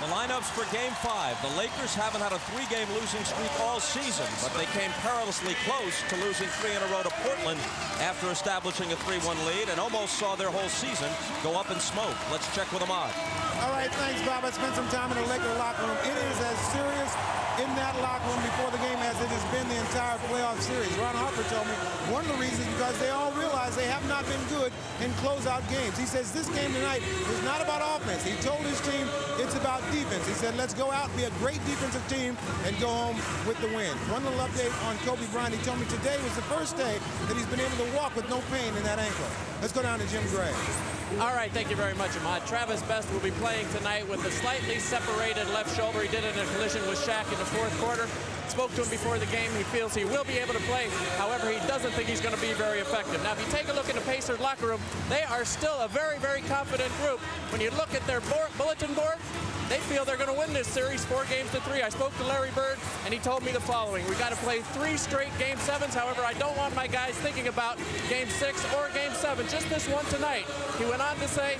lineups for Game 5. The Lakers haven't had a 3-game losing streak all season, but they came perilously close to losing 3 in a row to Portland after establishing a 3-1 lead and almost saw their whole season go up in smoke. Let's check with Ahmad. All right, thanks, Bob. I spent some time in the Laker locker room. It is as serious in that locker room before the game as it has been the entire playoff series. Ron Harper told me one of the reasons because they all realize they have not been good in closeout games. He says this game tonight is not about offense. He told his team it's about defense. He said, let's go out, be a great defensive team, and go home with the win. One little update on Kobe Bryant. He told me today was the first day that he's been able to walk with no pain in that ankle. Let's go down to Jim Gray. All right, thank you very much, Ahmad. Travis Best will be playing tonight with a slightly separated left shoulder. He did it in a collision with Shaq in the 4th quarter. Spoke to him before the game. He feels he will be able to play. However, he doesn't think he's going to be very effective. Now, if you take a look at the Pacers locker room, they are still a very, very confident group. When you look at their bulletin board, they feel they're going to win this series 4-3. I spoke to Larry Bird, and he told me the following. We got to play 3 straight Game 7s. However, I don't want my guys thinking about Game 6 or Game 7, just this one tonight. He went on to say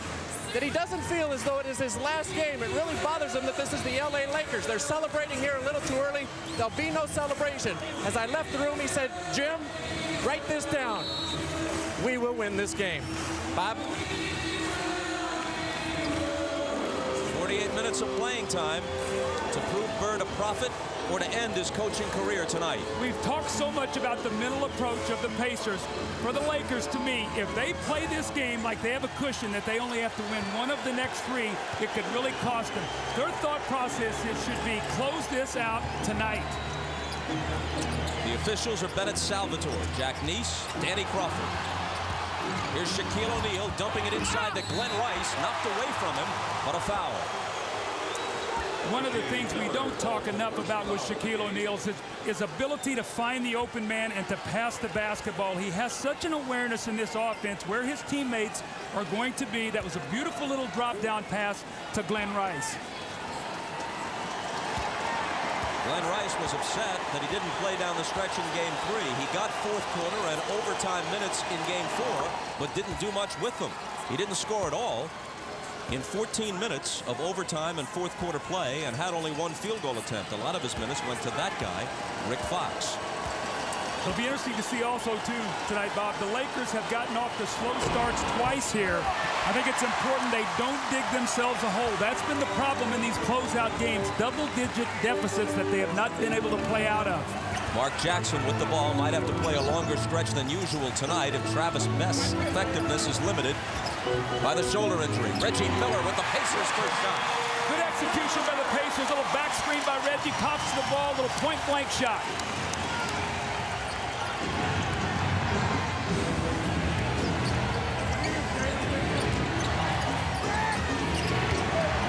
that he doesn't feel as though it is his last game. It really bothers him that this is the LA Lakers. They're celebrating here a little too early. There'll be no celebration. As I left the room, he said, Jim, write this down. We will win this game. Bob? 48 minutes of playing time to prove Bird a prophet or to end his coaching career tonight. We've talked so much about the mental approach of the Pacers. For the Lakers, to me, if they play this game like they have a cushion that they only have to win one of the next 3, it could really cost them. Their thought process should be close this out tonight. The officials are Bennett Salvatore, Jack Neese, Danny Crawford. Here's Shaquille O'Neal dumping it inside to Glenn Rice, knocked away from him, but a foul. One of the things we don't talk enough about with Shaquille O'Neal is his ability to find the open man and to pass the basketball. He has such an awareness in this offense where his teammates are going to be. That was a beautiful little drop-down pass to Glenn Rice. Glenn Rice was upset that he didn't play down the stretch in Game 3. He got 4th quarter and overtime minutes in Game 4, but didn't do much with them. He didn't score at all in 14 minutes of overtime and 4th quarter play and had only 1 field goal attempt. A lot of his minutes went to that guy, Rick Fox. It'll be interesting to see also, too, tonight, Bob. The Lakers have gotten off the slow starts twice here. I think it's important they don't dig themselves a hole. That's been the problem in these closeout games, double-digit deficits that they have not been able to play out of. Mark Jackson with the ball might have to play a longer stretch than usual tonight if Travis Best's effectiveness is limited by the shoulder injury. Reggie Miller with the Pacers' first shot. Good execution by the Pacers. Little back screen by Reggie. Pops the ball. Little point-blank shot.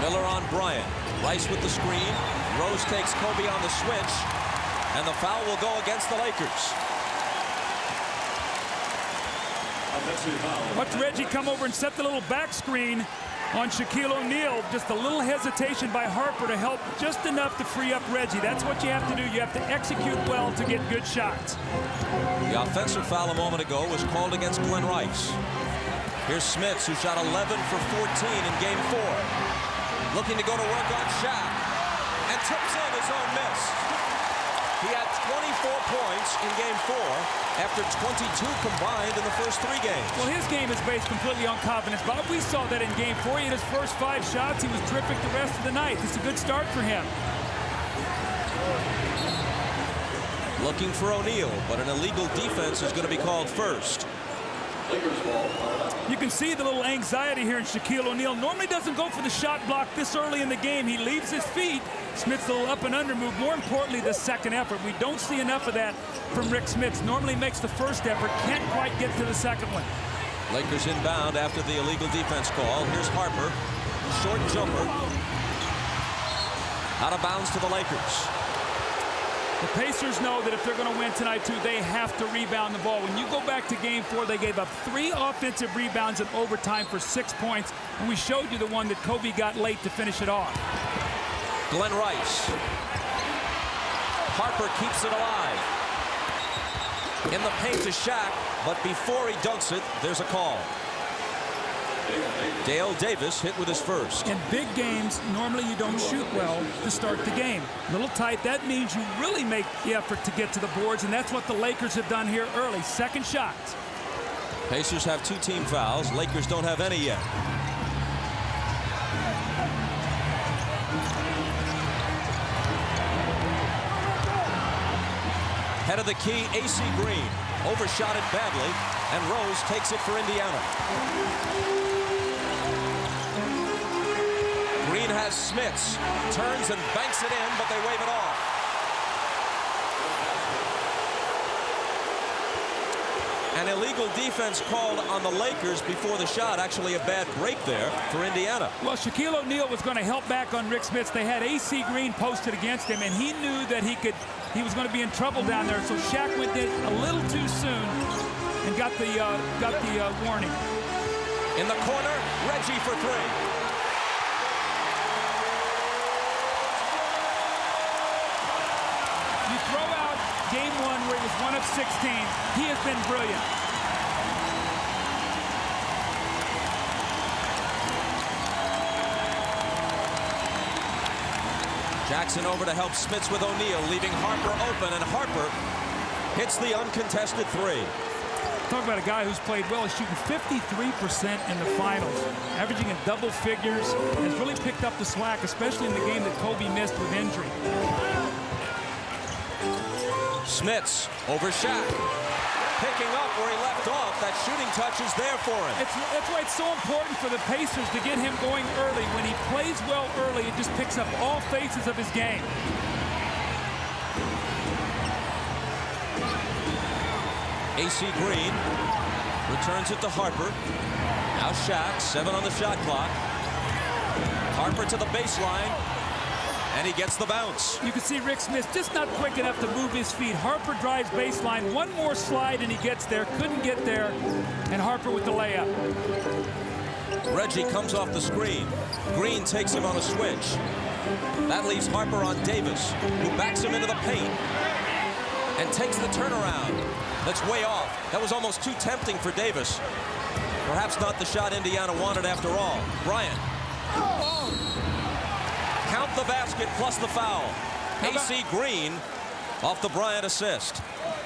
Miller on Bryant. Rice with the screen. Rose takes Kobe on the switch. And the foul will go against the Lakers. Watch Reggie come over and set the little back screen on Shaquille O'Neal. Just a little hesitation by Harper to help just enough to free up Reggie. That's what you have to do. You have to execute well to get good shots. The offensive foul a moment ago was called against Glenn Rice. Here's Smits, who shot 11 for 14 in Game 4. Looking to go to work on Shaq. And tips in his own miss. He had 24 points in Game 4 after 22 combined in the first 3 games. Well, his game is based completely on confidence. Bob, we saw that in Game 4. He had his first 5 shots. He was terrific the rest of the night. It's a good start for him. Looking for O'Neal, but an illegal defense is going to be called first. You can see the little anxiety here in Shaquille O'Neal. Normally doesn't go for the shot block this early in the game. He leaves his feet. Smith's a little up and under move. More importantly, the second effort. We don't see enough of that from Rick Smits. Normally makes the first effort. Can't quite get to the second one. Lakers inbound after the illegal defense call. Here's Harper. Short jumper. Out of bounds to the Lakers. The Pacers know that if they're going to win tonight, too, they have to rebound the ball. When you go back to Game 4, they gave up 3 offensive rebounds in overtime for 6 points, and we showed you the one that Kobe got late to finish it off. Glenn Rice. Harper keeps it alive. In the paint to Shaq, but before he dunks it, there's a call. Dale Davis hit with his first. In big games, normally you don't shoot well to start the game. A little tight, that means you really make the effort to get to the boards, and that's what the Lakers have done here early. Second shots. Pacers have 2 team fouls. Lakers don't have any yet. Head of the key, AC Green. Overshot it badly, and Rose takes it for Indiana. Green has Smits. Turns and banks it in, but they wave it off. An illegal defense called on the Lakers before the shot. Actually a bad break there for Indiana. Well, Shaquille O'Neal was going to help back on Rick Smits. They had AC Green posted against him, and he knew that he was going to be in trouble down there. So Shaq went in a little too soon and got the warning. In the corner, Reggie for 3. You throw out game 1 where he was 1 of 16. He has been brilliant. Jackson over to help Smits with O'Neal, leaving Harper open, and Harper hits the uncontested 3. Talk about a guy who's played well. He's shooting 53% in the finals, averaging in double figures, has really picked up the slack, especially in the game that Kobe missed with injury. Smits over Shaq. Picking up where he left off. That shooting touch is there for him. That's why it's so important for the Pacers to get him going early. When he plays well early, it just picks up all phases of his game. AC Green returns it to Harper. Now Shaq, 7 on the shot clock. Harper to the baseline, and he gets the bounce. You can see Rick Smits just not quick enough to move his feet. Harper drives baseline, one more slide, and he gets there. Couldn't get there, and Harper with the layup. Reggie comes off the screen. Green takes him on a switch. That leaves Harper on Davis, who backs him into the paint and takes the turnaround. That's way off. That was almost too tempting for Davis. Perhaps not the shot Indiana wanted after all. Bryant. Count the basket plus the foul. AC Green off the Bryant assist.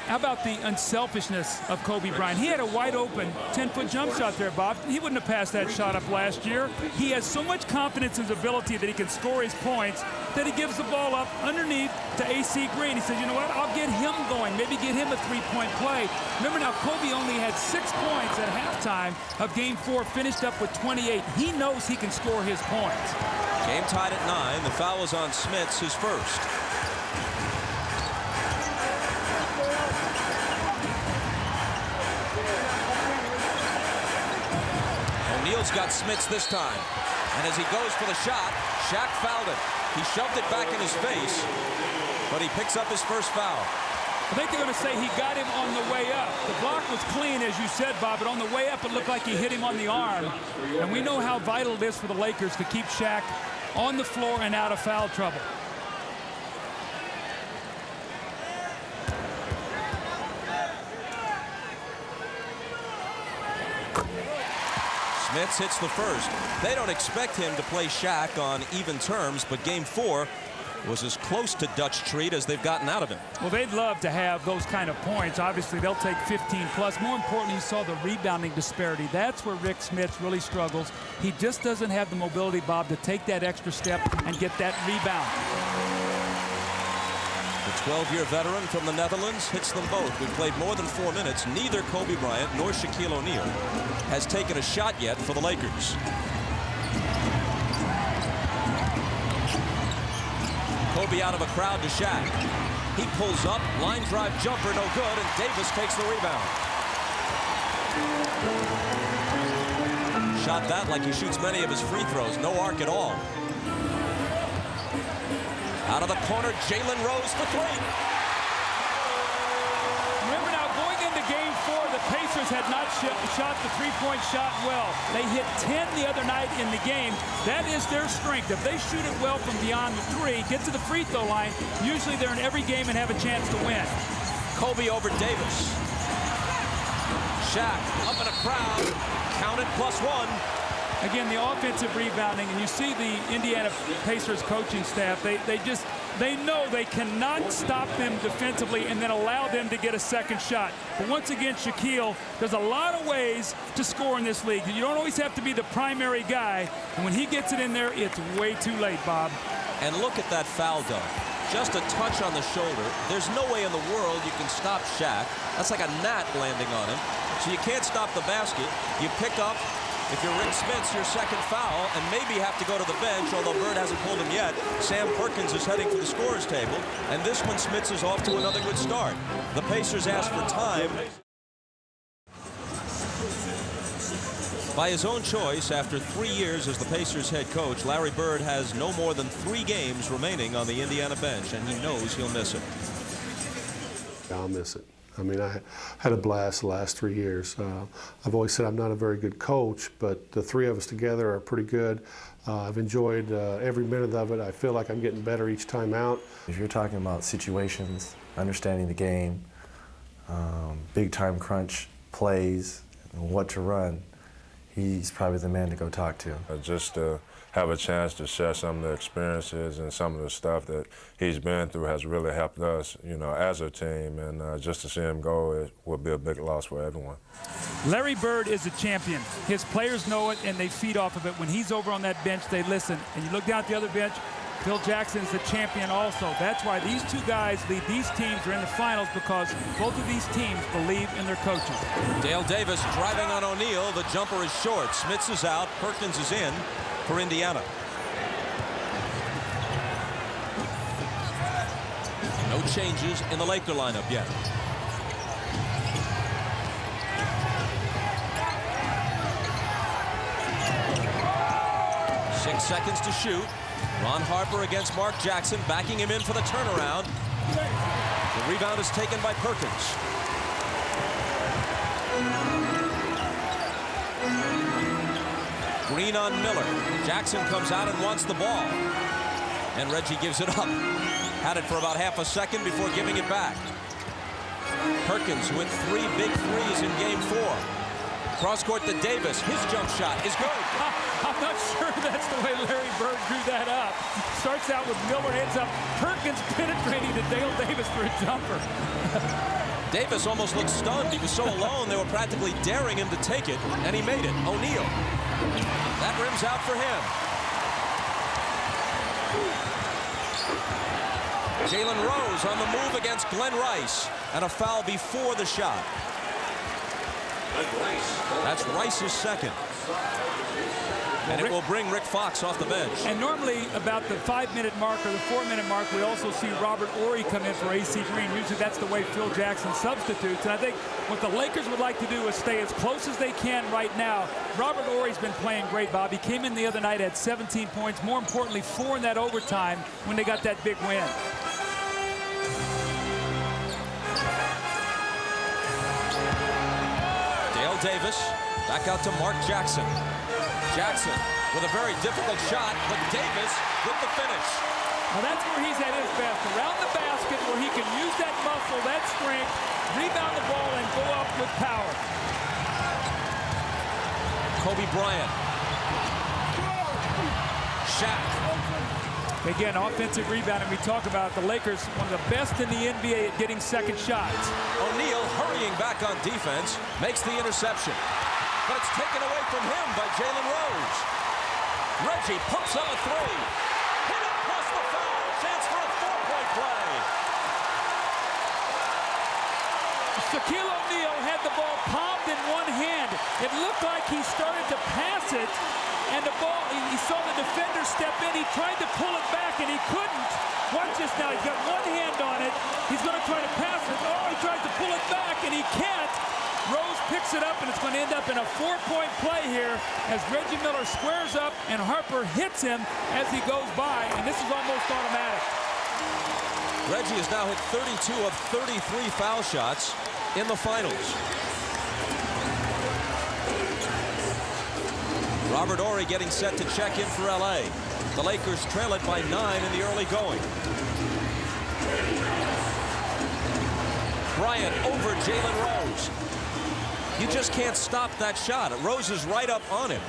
How about the unselfishness of Kobe Bryant? He had a wide open 10-foot jump shot there, Bob. He wouldn't have passed that shot up last year. He has so much confidence in his ability that he can score his points that he gives the ball up underneath to AC Green. He says, you know what, I'll get him going, maybe get him a 3-point play. Remember now, Kobe only had 6 points at halftime of Game 4, finished up with 28. He knows he can score his points. Game tied at 9. The foul is on Smits, his first. O'Neal's got Smits this time. And as he goes for the shot, Shaq fouled it. He shoved it back in his face, but he picks up his first foul. I think they're going to say he got him on the way up. The block was clean, as you said, Bob, but on the way up, it looked like he hit him on the arm. And we know how vital it is for the Lakers to keep Shaq on the floor and out of foul trouble. Smits hits the first. They don't expect him to play Shaq on even terms, but Game 4 was as close to Dutch treat as they've gotten out of him. Well, they'd love to have those kind of points. Obviously, they'll take 15 plus. More importantly, you saw the rebounding disparity. That's where Rick Smits really struggles. He just doesn't have the mobility, Bob, to take that extra step and get that rebound. The 12-year veteran from the Netherlands hits them both. We've played more than 4 minutes. Neither Kobe Bryant nor Shaquille O'Neal has taken a shot yet for the Lakers. Kobe out of a crowd to Shaq. He pulls up, line drive jumper, no good, and Davis takes the rebound. Shot that like he shoots many of his free throws. No arc at all. Out of the corner, Jalen Rose for 3. Remember now, going into Game 4, the Pacers had not shot the three-point shot well. They hit 10 the other night in the game. That is their strength. If they shoot it well from beyond the 3, get to the free throw line, usually they're in every game and have a chance to win. Kobe over Davis. Shaq up in a crowd. Counted +1. Again, the offensive rebounding, and you see the Indiana Pacers coaching staff, they know they cannot stop them defensively and then allow them to get a second shot. But once again, Shaquille, there's a lot of ways to score in this league. You don't always have to be the primary guy, and when he gets it in there, it's way too late, Bob. And look at that foul done. Just a touch on the shoulder. There's no way in the world you can stop Shaq. That's like a gnat landing on him. So you can't stop the basket. You pick up, if you're Rick Smits, your second foul, and maybe have to go to the bench, although Bird hasn't pulled him yet. Sam Perkins is heading for the scorer's table, and this one, Smits is off to another good start. The Pacers ask for time. By his own choice, after 3 years as the Pacers head coach, Larry Bird has no more than 3 games remaining on the Indiana bench, and he knows he'll miss it. I'll miss it. I mean, I had a blast the last 3 years. I've always said I'm not a very good coach, but the 3 of us together are pretty good. I've enjoyed every minute of it. I feel like I'm getting better each time out. If you're talking about situations, understanding the game, big time crunch plays, and what to run, he's probably the man to go talk to. Just to have a chance to share some of the experiences and some of the stuff that he's been through has really helped us, you know, as a team. And just to see him go, it would be a big loss for everyone. Larry Bird is a champion. His players know it, and they feed off of it. When he's over on that bench, they listen. And you look down at the other bench, Phil Jackson's the champion also. That's why these 2 guys lead these teams are in the finals, because both of these teams believe in their coaches. Dale Davis driving on O'Neal. The jumper is short. Smits is out. Perkins is in for Indiana. No changes in the Laker lineup yet. Six seconds to shoot. Ron Harper against Mark Jackson, backing him in for the turnaround. The rebound is taken by Perkins. Green on Miller. Jackson comes out and wants the ball. And Reggie gives it up. Had it for about half a second before giving it back. Perkins with 3 big threes in game 4. Cross court to Davis. His jump shot is good. I'm not sure that's the way Larry Bird drew that up. Starts out with Miller, ends up Perkins penetrating to Dale Davis for a jumper. Davis almost looked stunned. He was so alone, they were practically daring him to take it, and he made it. O'Neal. That rims out for him. Jalen Rose on the move against Glenn Rice, and a foul before the shot. That's Rice's second. And it will bring Rick Fox off the bench. And normally about the 5-minute mark or the 4-minute mark, we also see Robert Horry come in for AC Green. Usually that's the way Phil Jackson substitutes. And I think what the Lakers would like to do is stay as close as they can right now. Robert Horry's been playing great, Bob. He came in the other night, had 17 points. More importantly, 4 in that overtime when they got that big win. Dale Davis back out to Mark Jackson. Jackson with a very difficult shot, but Davis with the finish. Well, that's where he's at his best, around the basket where he can use that muscle, that strength, rebound the ball, and go up with power. Kobe Bryant. Shaq. Again, offensive rebounding. We talk about the Lakers, one of the best in the NBA at getting second shots. O'Neal hurrying back on defense, makes the interception. But it's taken away from him by Jalen Rose. Reggie pumps on a 3. Hit it plus the foul. Chance for a 4-point play. Shaquille O'Neal had the ball palmed in one hand. It looked like he started to pass it, and the ball, he saw the defender step in. He tried to pull it back, and he couldn't. Watch this now. He's got one hand on it. He's going to try to pass it. Oh, he tries to pull it back, and he can't. Rose picks it up, and it's going to end up in a 4-point play here as Reggie Miller squares up, and Harper hits him as he goes by, and this is almost automatic. Reggie has now hit 32 of 33 foul shots in the finals. Robert Horry getting set to check in for LA. The Lakers trail it by 9 in the early going. Bryant over Jalen Rose. You just can't stop that shot. Rose is right up on him.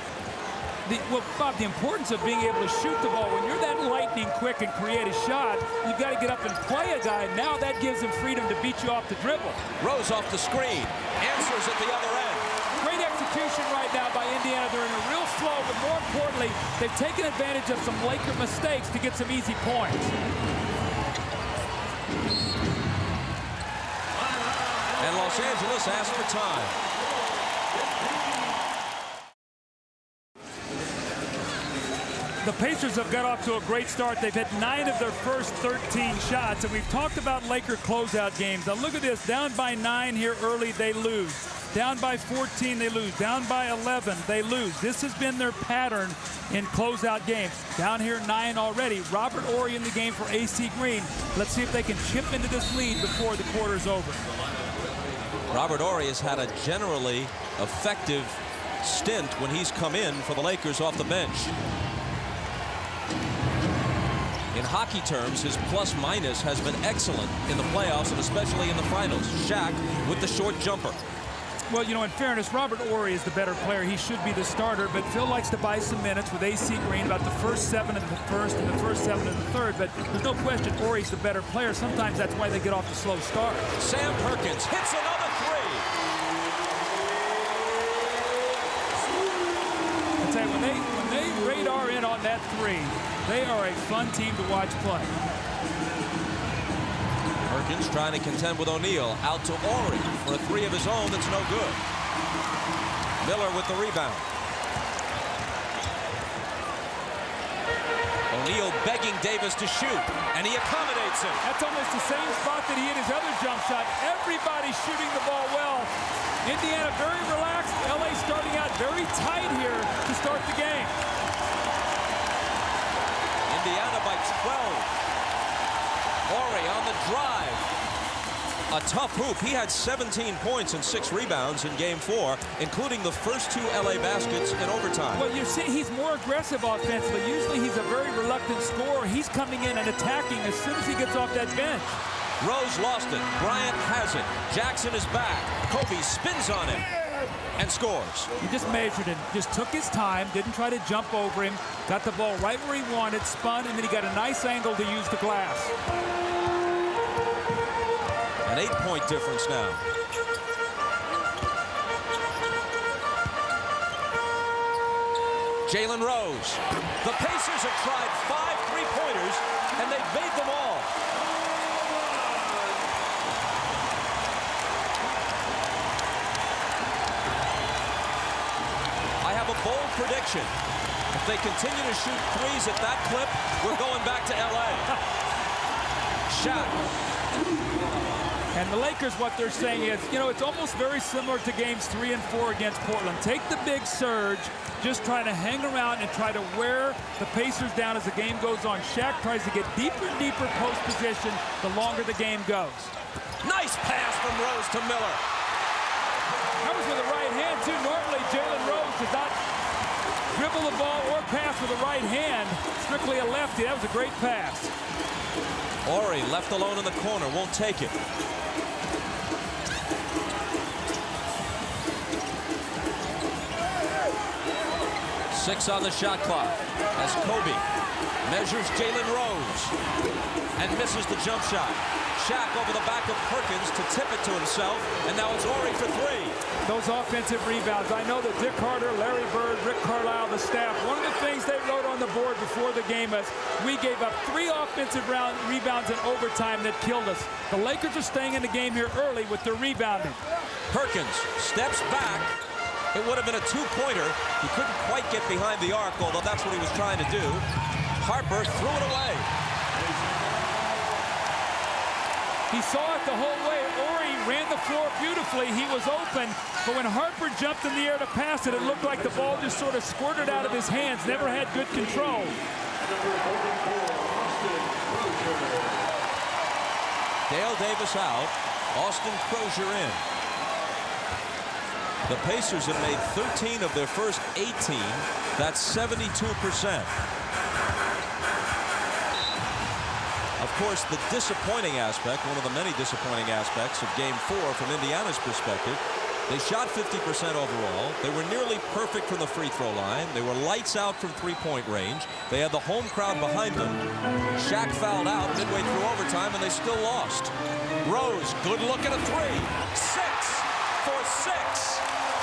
Well, Bob, the importance of being able to shoot the ball. When you're that lightning quick and create a shot, you've got to get up and play a guy. Now that gives him freedom to beat you off the dribble. Rose off the screen. Answers at the other end. Great execution right now by Indiana. They're in a real flow, but more importantly, they've taken advantage of some Laker mistakes to get some easy points. And Los Angeles asks for time. The Pacers have got off to a great start. They've had 9 of their first 13 shots, and we've talked about Laker closeout games. Now look at this, down by 9 here early, they lose. Down by 14, they lose. Down by 11, they lose. This has been their pattern in closeout games. Down here 9 already. Robert Horry in the game for AC Green. Let's see if they can chip into this lead before the quarter's over. Robert Horry has had a generally effective stint when he's come in for the Lakers off the bench. In hockey terms, his plus-minus has been excellent in the playoffs and especially in the finals. Shaq with the short jumper. Well, you know, in fairness, Robert Horry is the better player. He should be the starter, but Phil likes to buy some minutes with AC Green, about the first 7 in the first and the first 7 in the third. But there's no question Horry's the better player. Sometimes that's why they get off the slow start. Sam Perkins hits another three. I tell you, when they radar in on that three, they are a fun team to watch play. Perkins trying to contend with O'Neal. Out to Horry for a three of his own that's no good. Miller with the rebound. O'Neal begging Davis to shoot, and he accommodates him. That's almost the same spot that he hit his other jump shot. Everybody shooting the ball well. Indiana very relaxed. LA starting out very tight here to start the game. Indiana by 12. Horry on the drive. A tough hoop. He had 17 points and 6 rebounds in game 4, including the first 2 LA baskets in overtime. Well, you see, he's more aggressive offensively. Usually he's a very reluctant scorer. He's coming in and attacking as soon as he gets off that bench. Rose lost it. Bryant has it. Jackson is back. Kobe spins on him and scores. He just measured him, just took his time, didn't try to jump over him, got the ball right where he wanted, spun, and then he got a nice angle to use the glass. An 8-point difference now. Jalen Rose. The Pacers have tried 5 3-pointers, and they've made them all. I have a bold prediction. If they continue to shoot threes at that clip, we're going back to LA. Shaq. And the Lakers, what they're saying is, you know, it's almost very similar to games 3 and 4 against Portland. Take the big surge, just try to hang around and try to wear the Pacers down as the game goes on. Shaq tries to get deeper and deeper post position the longer the game goes. Nice pass from Rose to Miller. That was with the right hand, too. Normally, Jalen Rose does not dribble the ball or pass with the right hand. Strictly a lefty. That was a great pass. Horry left alone in the corner, won't take it. 6 on the shot clock as Kobe measures Jalen Rose and misses the jump shot. Shaq over the back of Perkins to tip it to himself, and now it's Horry for 3. Those offensive rebounds. I know that Dick Carter, Larry Bird, Rick Carlisle, the staff, one of the things they wrote on the board before the game is we gave up 3 offensive rebounds in overtime that killed us. The Lakers are staying in the game here early with their rebounding. Perkins steps back. It would have been a 2-pointer. He couldn't quite get behind the arc, although that's what he was trying to do. Harper threw it away. He saw it the whole way. Horry ran the floor beautifully. He was open, but when Harper jumped in the air to pass it, it looked like the ball just sort of squirted out of his hands. Never had good control. Dale Davis out. Austin Crozier in. The Pacers have made 13 of their first 18. That's 72%. Of course, the disappointing aspect, one of the many disappointing aspects of Game 4 from Indiana's perspective, They shot 50% overall. They were nearly perfect from the free throw line. They were lights out from three-point range. They had the home crowd behind them. Shaq fouled out midway through overtime, and they still lost. Rose, good look at a three. 6 for 6.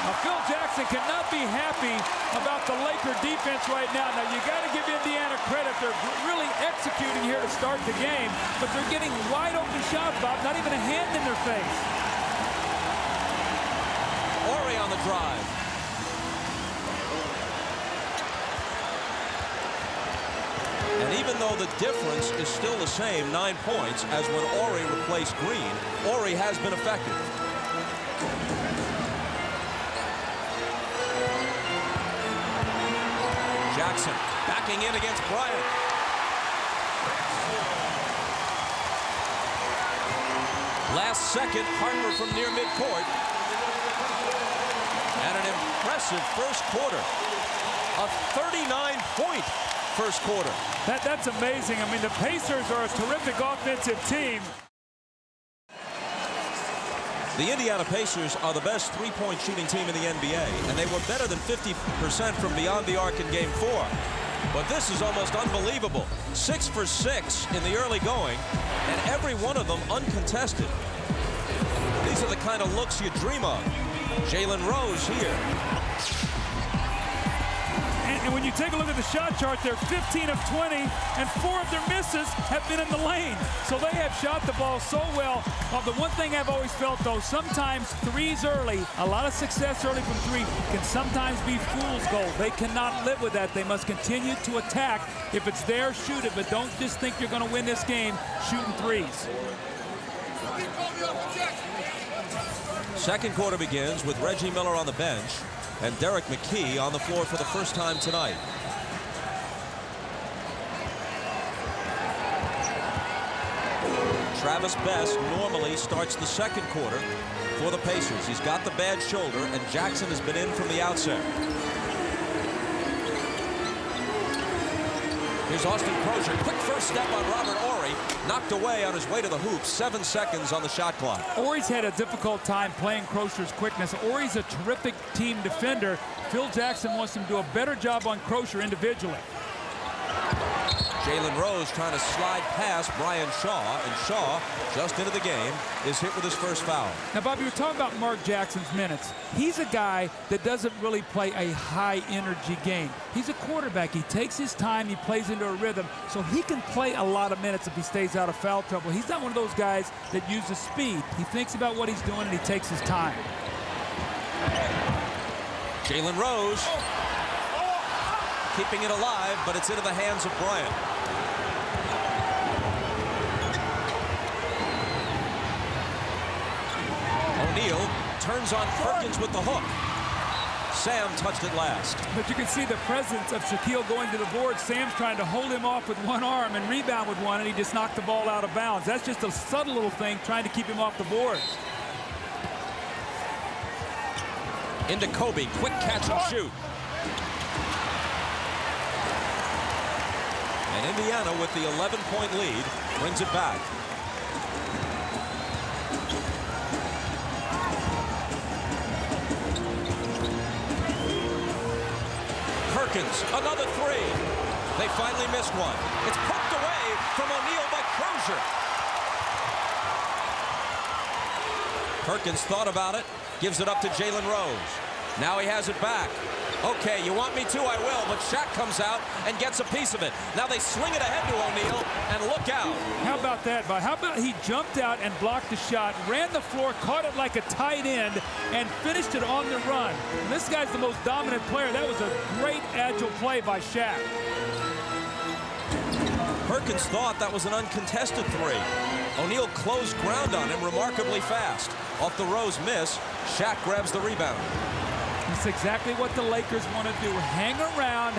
Now, Phil Jackson cannot be happy about the Laker defense right now. Now, you got to give Indiana credit. They're really executing here to start the game, but they're getting wide open shots, Bob, not even a hand in their face. Horry on the drive. And even though the difference is still the same, 9 points, as when Horry replaced Green, Horry has been effective. Jackson backing in against Bryant. Last second, Harper from near midcourt. And an impressive first quarter. A 39-point first quarter. That's amazing. I mean, the Pacers are a terrific offensive team. The Indiana Pacers are the best three-point shooting team in the NBA, and they were better than 50% from beyond the arc in Game 4. But this is almost unbelievable. 6 for 6 in the early going, and every one of them uncontested. These are the kind of looks you dream of. Jalen Rose here. And when you take a look at the shot chart, they're 15 of 20, and 4 of their misses have been in the lane. So they have shot the ball so well. The one thing I've always felt, though, sometimes threes early, a lot of success early from three, can sometimes be fool's gold. They cannot live with that. They must continue to attack. If it's there, shoot it, but don't just think you're going to win this game shooting threes. Second quarter begins with Reggie Miller on the bench and Derek McKee on the floor for the first time tonight. Travis Best normally starts the second quarter for the Pacers. He's got the bad shoulder, and Jackson has been in from the outset. Here's Austin Crozier. Quick first step on Robert Horry. Knocked away on his way to the hoop. 7 seconds on the shot clock. Horry's had a difficult time playing Crozier's quickness. Horry's a terrific team defender. Phil Jackson wants him to do a better job on Crozier individually. Jalen Rose trying to slide past Brian Shaw, and Shaw, just into the game, is hit with his first foul. Now, Bob, you were talking about Mark Jackson's minutes. He's a guy that doesn't really play a high-energy game. He's a quarterback. He takes his time. He plays into a rhythm, so he can play a lot of minutes if he stays out of foul trouble. He's not one of those guys that uses speed. He thinks about what he's doing, and he takes his time. Jalen Rose keeping it alive, but it's into the hands of Bryant. O'Neal turns on Perkins with the hook. Sam touched it last. But you can see the presence of Shaquille going to the board. Sam's trying to hold him off with one arm and rebound with one, and he just knocked the ball out of bounds. That's just a subtle little thing, trying to keep him off the board. Into Kobe, quick catch and shoot. And Indiana, with the 11-point lead, brings it back. Perkins, another three. They finally missed one. It's poked away from O'Neal by Crozier. Perkins thought about it, gives it up to Jalen Rose. Now he has it back. Okay, you want me to, I will, but Shaq comes out and gets a piece of it. Now they sling it ahead to O'Neal, and look out. How about that, Bob? How about he jumped out and blocked the shot, ran the floor, caught it like a tight end, and finished it on the run. And this guy's the most dominant player. That was a great, agile play by Shaq. Perkins thought that was an uncontested three. O'Neal closed ground on him remarkably fast. Off the Rose miss, Shaq grabs the rebound. That's exactly what the Lakers want to do. Hang around,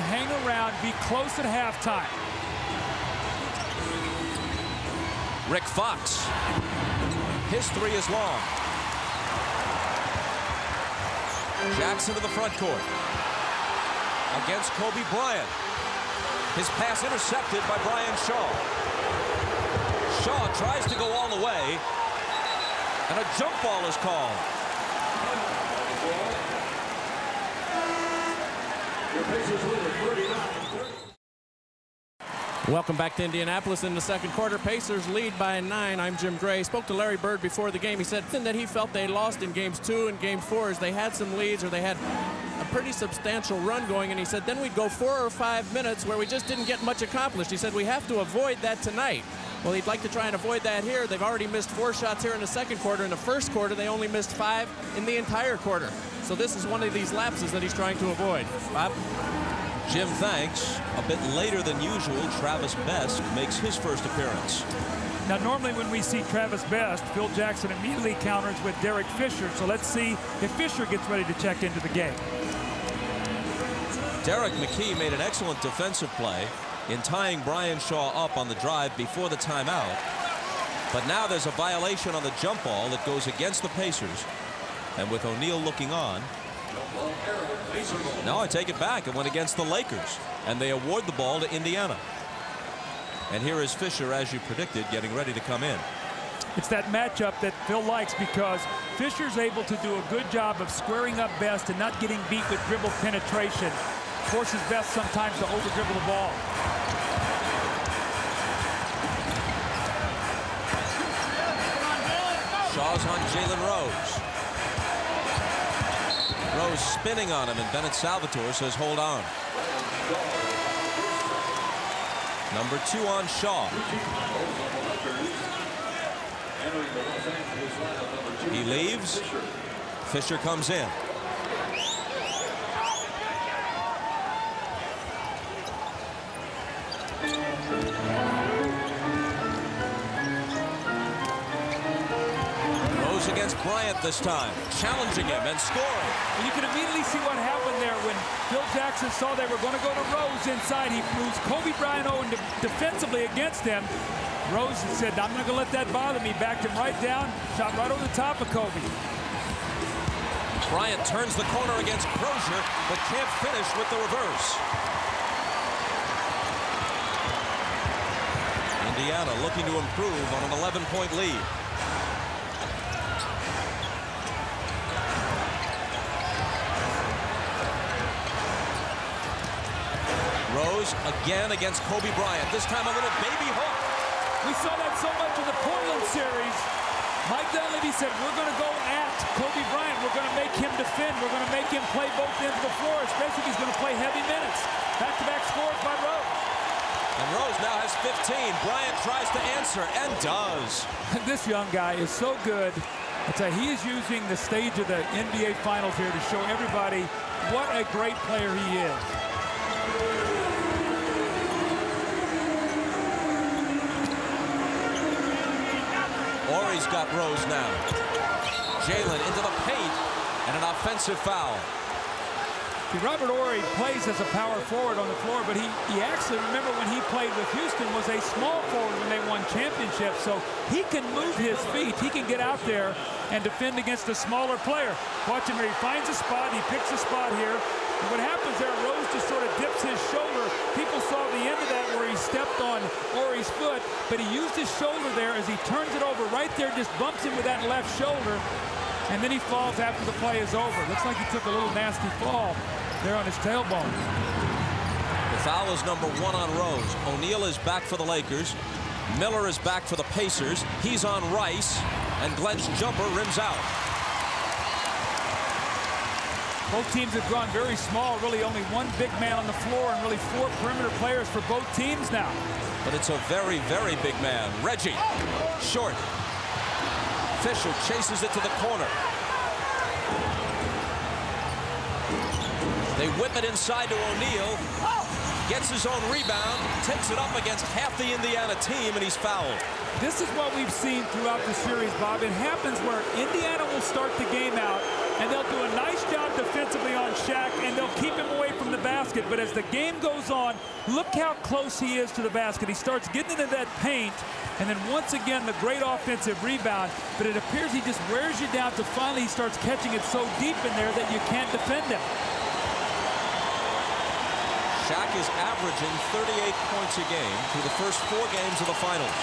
be close at halftime. Rick Fox. His three is long. Jackson to the front court. Against Kobe Bryant. His pass intercepted by Brian Shaw. Shaw tries to go all the way, and a jump ball is called. Welcome back to Indianapolis in the second quarter. Pacers lead by 9. I'm Jim Gray. Spoke to Larry Bird before the game. He said that he felt they lost in games 2 and game 4 as they had some leads, or they had a pretty substantial run going, and he said then we'd go 4 or 5 minutes where we just didn't get much accomplished. He said we have to avoid that tonight. Well, he'd like to try and avoid that here. They've already missed 4 shots here in the second quarter. In the first quarter, they only missed 5 in the entire quarter. So this is one of these lapses that he's trying to avoid. Bob? Jim, thanks. A bit later than usual, Travis Best makes his first appearance. Now, normally when we see Travis Best, Phil Jackson immediately counters with Derek Fisher. So let's see if Fisher gets ready to check into the game. Derek McKee made an excellent defensive play in tying Brian Shaw up on the drive before the timeout. But now there's a violation on the jump ball that goes against the Pacers. And with O'Neal looking on, no, I take it back. It went against the Lakers, and they award the ball to Indiana. And here is Fisher, as you predicted, getting ready to come in. It's that matchup that Phil likes because Fisher's able to do a good job of squaring up Best and not getting beat with dribble penetration. Forces Best sometimes to over-dribble the ball. Shaw's on Jalen Rose. Rose spinning on him, and Bennett Salvatore says hold on. Number 2 on Shaw. He leaves. Fisher comes in. Rose against Bryant this time, challenging him and scoring. And you can immediately see what happened there when Phil Jackson saw they were going to go to Rose inside. He moves Kobe Bryant defensively against him. Rose said, I'm not going to let that bother me. Backed him right down, shot right over the top of Kobe. Bryant turns the corner against Crozier, but can't finish with the reverse. Indiana looking to improve on an 11-point lead. Rose again against Kobe Bryant. This time a little baby hook. We saw that so much in the Portland series. Mike Dunleavy said, we're going to go at Kobe Bryant. We're going to make him defend. We're going to make him play both ends of the floor, especially if he's going to play heavy minutes. Back-to-back scores by Rose. And Rose now has 15. Bryant tries to answer and does. This young guy is so good. I tell you, he is using the stage of the NBA Finals here to show everybody what a great player he is. Horry's got Rose now. Jalen into the paint, and an offensive foul. See, Robert Horry plays as a power forward on the floor, but he actually, remember when he played with Houston, was a small forward when they won championships, so he can move his feet. He can get out there and defend against a smaller player. Watch him here. He finds a spot. He picks a spot here. And what happens there, Rose just sort of dips his shoulder. People saw the end of that where he stepped on Horry's foot, but he used his shoulder there as he turns it over right there, just bumps him with that left shoulder, and then he falls after the play is over. Looks like he took a little nasty fall there on his tailbone. The foul is number 1 on Rose. O'Neal is back for the Lakers. Miller is back for the Pacers. He's on Rice, and Glenn's jumper rims out. Both teams have gone very small, really only one big man on the floor and really 4 perimeter players for both teams now. But it's a very, very big man. Reggie, short. Fisher chases it to the corner. They whip it inside to O'Neal. Gets his own rebound, takes it up against half the Indiana team, and he's fouled. This is what we've seen throughout the series, Bob. It happens where Indiana will start the game out, and they'll do a nice job defensively on Shaq, and they'll keep him away from the basket. But as the game goes on, look how close he is to the basket. He starts getting into that paint, and then once again, the great offensive rebound. But it appears he just wears you down to finally he starts catching it so deep in there that you can't defend him. Shaq is averaging 38 points a game through the first 4 games of the finals.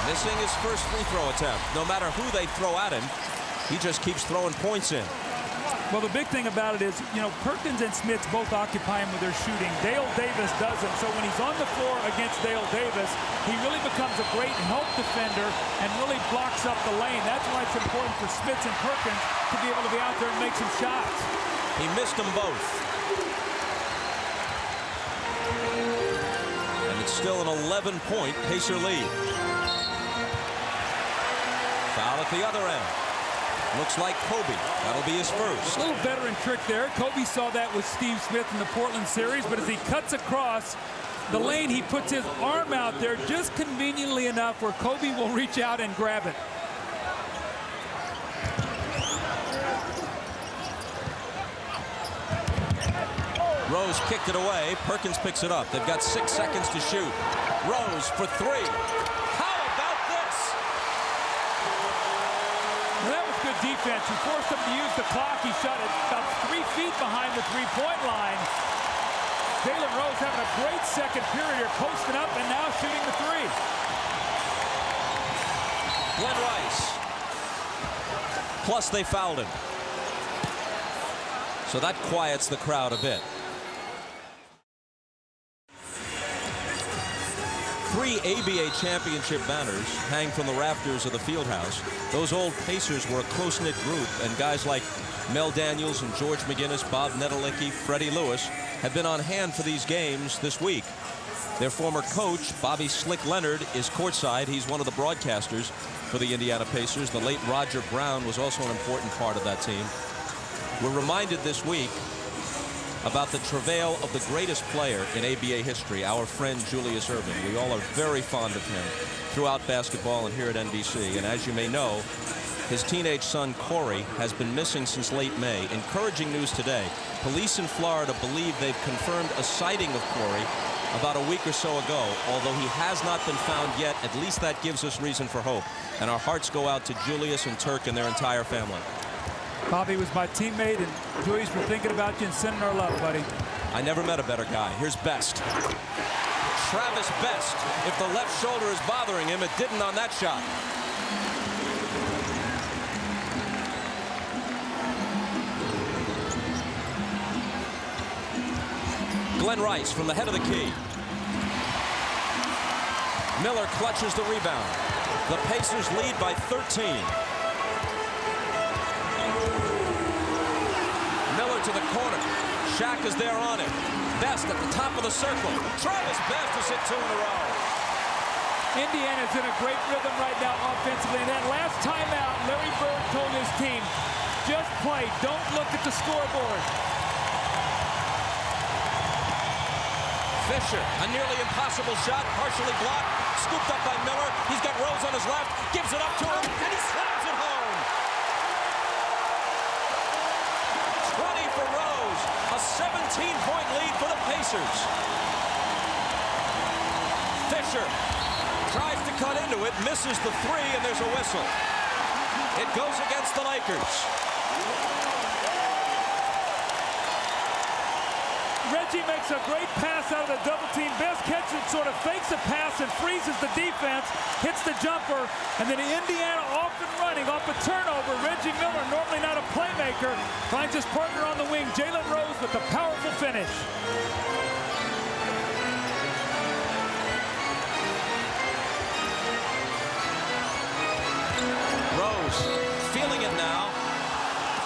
Missing his first free throw attempt. No matter who they throw at him, he just keeps throwing points in. Well, the big thing about it is, you know, Perkins and Smits both occupy him with their shooting. Dale Davis doesn't. So when he's on the floor against Dale Davis, he really becomes a great help defender and really blocks up the lane. That's why it's important for Smits and Perkins to be able to be out there and make some shots. He missed them both. And it's still an 11-point Pacer lead. Foul at the other end. Looks like Kobe. That'll be his first. A little veteran trick there. Kobe saw that with Steve Smith in the Portland series, but as he cuts across the lane, he puts his arm out there just conveniently enough where Kobe will reach out and grab it. Rose kicked it away. Perkins picks it up. They've got 6 seconds to shoot. Rose for 3. Defense. He forced him to use the clock. He shot it about 3 feet behind the three-point line. Jalen Rose having a great second period here, posting up and now shooting the three. Glenn Rice. Plus they fouled him. So that quiets the crowd a bit. 3 ABA championship banners hang from the rafters of the Fieldhouse. Those old Pacers were a close-knit group, and guys like Mel Daniels and George McGinnis, Bob Nedelicki, Freddie Lewis have been on hand for these games this week. Their former coach, Bobby Slick Leonard, is courtside. He's one of the broadcasters for the Indiana Pacers. The late Roger Brown was also an important part of that team. We're reminded this week about the travail of the greatest player in ABA history, our friend Julius Erving. We all are very fond of him throughout basketball and here at NBC. And as you may know, his teenage son Corey has been missing since late May. Encouraging news today. Police in Florida believe they've confirmed a sighting of Corey about a week or so ago. Although he has not been found yet, at least that gives us reason for hope. And our hearts go out to Julius and Turk and their entire family. Bobby was my teammate, and Julius, we're thinking about you and sending our love, buddy. I never met a better guy. Here's Best. Travis Best. If the left shoulder is bothering him, it didn't on that shot. Glenn Rice from the head of the key. Miller clutches the rebound. The Pacers lead by 13. Miller to the corner. Shaq is there on it. Best at the top of the circle. Travis Best has hit 2 in a row. Indiana's in a great rhythm right now offensively. And that last timeout, Larry Bird told his team, just play, don't look at the scoreboard. Fisher, a nearly impossible shot, partially blocked, scooped up by Miller. He's got Rose on his left, gives it up to him, and he slams it home. 20 for Rose, a 17-point lead for the Pacers. Fisher tries to cut into it, misses the 3, and there's a whistle. It goes against the Lakers. Reggie makes a great pass out of the double team. Best catches it, sort of fakes a pass and freezes the defense, hits the jumper, and then Indiana off and running off a turnover. Reggie Miller, normally not a playmaker, finds his partner on the wing, Jalen Rose, with a powerful finish. Rose feeling it now,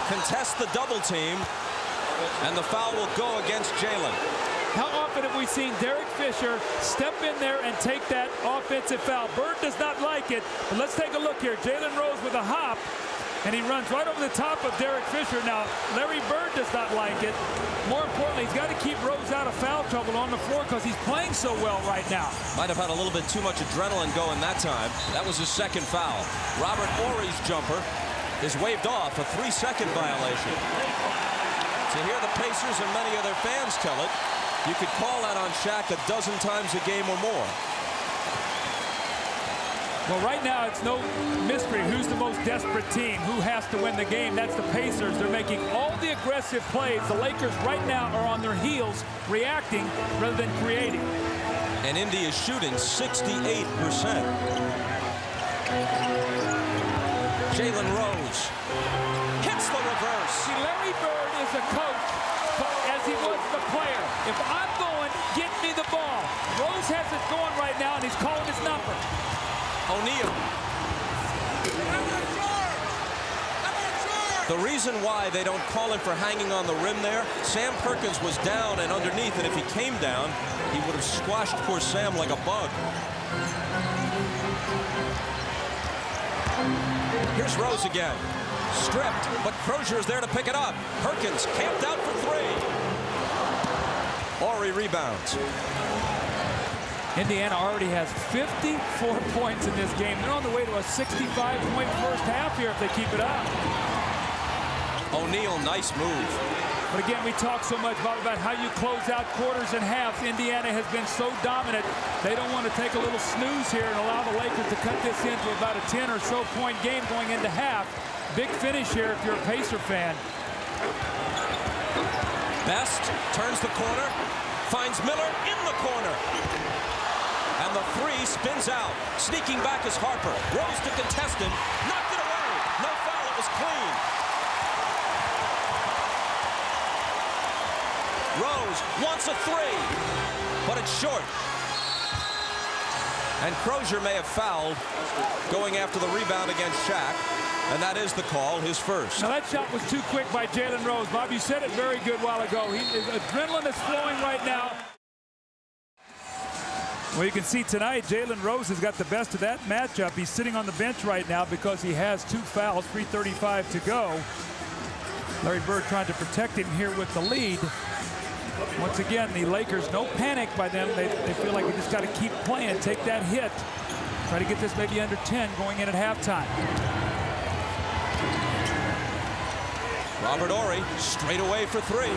contests the double team, and the foul will go against Jalen. How often have we seen Derek Fisher step in there and take that offensive foul? Bird does not like it, but let's take a look here. Jalen Rose with a hop, and he runs right over the top of Derek Fisher. Now, Larry Bird does not like it. More importantly, he's got to keep Rose out of foul trouble on the floor because he's playing so well right now. Might have had a little bit too much adrenaline going that time. That was his second foul. Robert Horry's jumper is waved off, a 3-second violation. To hear the Pacers and many of their fans tell it, you could call that on Shaq a dozen times a game or more. Well, right now, it's no mystery who's the most desperate team, who has to win the game. That's the Pacers. They're making all the aggressive plays. The Lakers right now are on their heels, reacting rather than creating. And Indy is shooting 68%. Jalen Rose hits the reverse. See, Larry Bird is a coach, but as he was the player. If I'm going, get me the ball. Rose has it going right now, and he's calling his number. O'Neal. The reason why they don't call him for hanging on the rim there, Sam Perkins was down and underneath, and if he came down, he would have squashed poor Sam like a bug. Here's Rose again. Stripped, but Crozier is there to pick it up. Perkins camped out for three. Horry rebounds. Indiana already has 54 points in this game. They're on the way to a 65-point first half here if they keep it up. O'Neal, nice move. But again, we talk so much about how you close out quarters and halves. Indiana has been so dominant. They don't want to take a little snooze here and allow the Lakers to cut this into about a 10 or so point game going into half. Big finish here if you're a Pacer fan. Best turns the corner, finds Miller in the corner. And the three spins out. Sneaking back is Harper. Rose to contest him. Knocked it away. No foul. It was clean. Rose wants a three, but it's short. And Crozier may have fouled going after the rebound against Shaq. And that is the call, his first. Now that shot was too quick by Jalen Rose. Bob, you said it very good a while ago. His adrenaline is flowing right now. Well, you can see tonight, Jalen Rose has got the best of that matchup. He's sitting on the bench right now because he has 2 fouls, 3:35 to go. Larry Bird trying to protect him here with the lead. Once again, the Lakers, no panic by them. They feel like they just got to keep playing, take that hit. Try to get this maybe under 10 going in at halftime. Robert Horry straight away for three.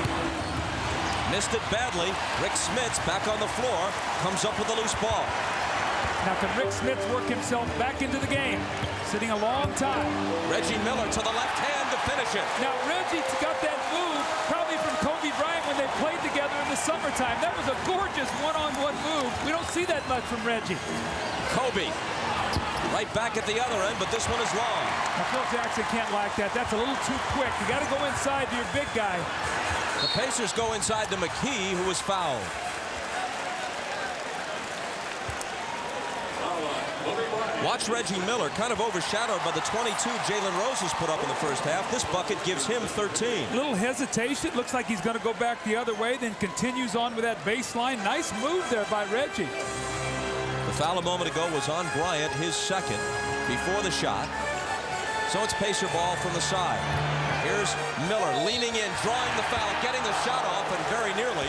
Missed it badly. Rick Smits back on the floor. Comes up with a loose ball. Now can Rick Smits work himself back into the game? Sitting a long time. Reggie Miller to the left hand to finish it. Now Reggie got that move probably from Kobe Bryant when they played together in the summertime. That was a gorgeous one-on-one move. We don't see that much from Reggie. Kobe right back at the other end, but this one is long. Now Phil Jackson can't like that. That's a little too quick. You got to go inside to your big guy. The Pacers go inside to McKee, who was fouled. Watch Reggie Miller, kind of overshadowed by the 22 Jalen Rose has put up in the first half. This bucket gives him 13. Little hesitation. Looks like he's going to go back the other way, then continues on with that baseline. Nice move there by Reggie. The foul a moment ago was on Bryant, his second, before the shot. So it's Pacer ball from the side. Here's Miller leaning in, drawing the foul, getting the shot off, and very nearly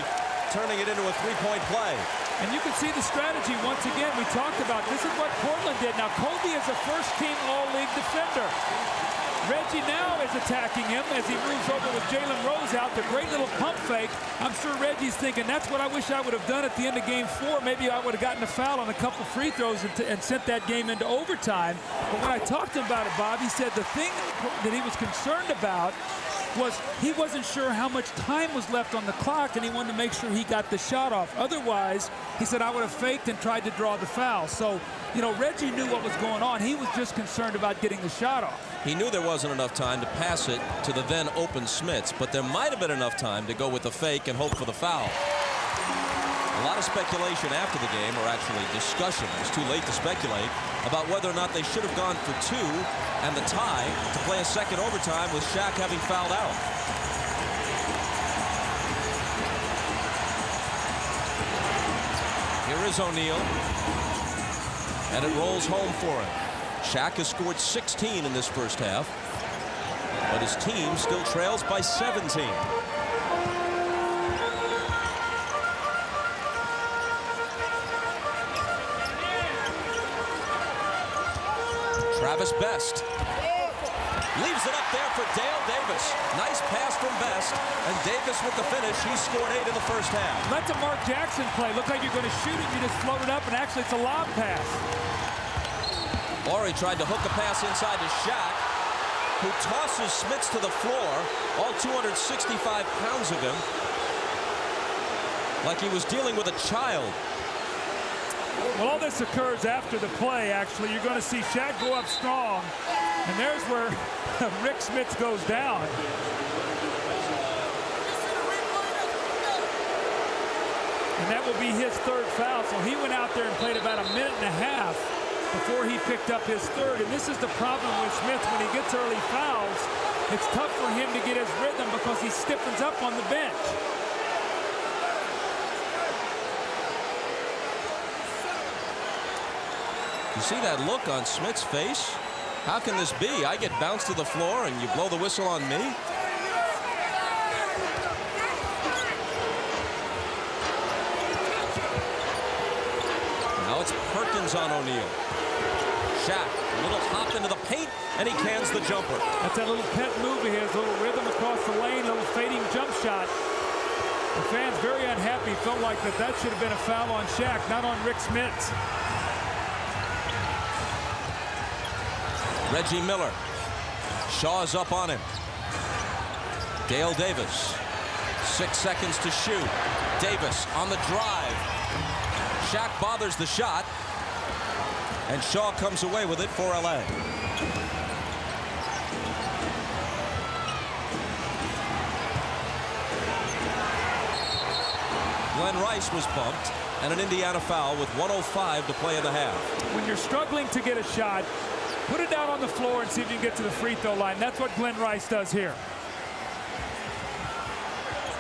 turning it into a three-point play. And you can see the strategy once again. We talked about this is what Portland did. Now Kobe is a first-team All-League defender. Reggie now is attacking him as he moves over with Jalen Rose out. The great little pump fake. I'm sure Reggie's thinking, that's what I wish I would have done at the end of game 4. Maybe I would have gotten a foul on a couple free throws and sent that game into overtime. But when I talked to him about it, Bob, he said the thing that he was concerned about was he wasn't sure how much time was left on the clock, and he wanted to make sure he got the shot off. Otherwise, he said, I would have faked and tried to draw the foul. So, you know, Reggie knew what was going on. He was just concerned about getting the shot off. He knew there wasn't enough time to pass it to the then open Smits, but there might have been enough time to go with the fake and hope for the foul. A lot of speculation after the game, or actually discussion, it was too late to speculate, about whether or not they should have gone for 2 and the tie to play a second overtime with Shaq having fouled out. Here is O'Neal, and it rolls home for him. Shaq has scored 16 in this first half, but his team still trails by 17. Travis Best leaves it up there for Dale Davis. Nice pass from Best, and Davis with the finish. He scored 8 in the first half. That's a Mark Jackson play. Looks like you're going to shoot it. You just float it up, and actually it's a lob pass. Horry tried to hook a pass inside to Shaq, who tosses Smits to the floor, all 265 pounds of him, like he was dealing with a child. Well, all this occurs after the play, actually. You're going to see Shaq go up strong, and there's where Rick Smits goes down. And that will be his third foul. So he went out there and played about a minute and a half before he picked up his third. And this is the problem with Smith. When he gets early fouls, it's tough for him to get his rhythm because he stiffens up on the bench. You see that look on Smith's face? How can this be? I get bounced to the floor and you blow the whistle on me? Now it's Perkins on O'Neal. Shaq, a little hop into the paint, and he cans the jumper. That's that little pet move of his, little rhythm across the lane, little fading jump shot. The fans very unhappy, felt like that should have been a foul on Shaq, not on Rick Smits. Reggie Miller. Shaw's up on him. Dale Davis. 6 seconds to shoot. Davis on the drive. Shaq bothers the shot. And Shaw comes away with it for LA. Glenn Rice was bumped, and an Indiana foul with 1:05 to play in the half. When you're struggling to get a shot, put it down on the floor and see if you can get to the free throw line. That's what Glenn Rice does here.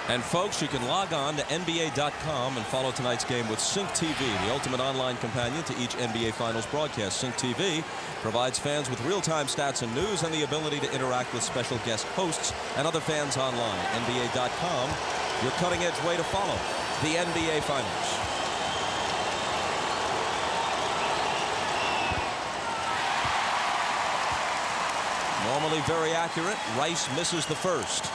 And folks, you can log on to NBA.com and follow tonight's game with Sync TV, the ultimate online companion to each NBA Finals broadcast. Sync TV provides fans with real-time stats and news and the ability to interact with special guest hosts and other fans online. NBA.com, your cutting-edge way to follow the NBA Finals. Normally very accurate. Rice misses the first.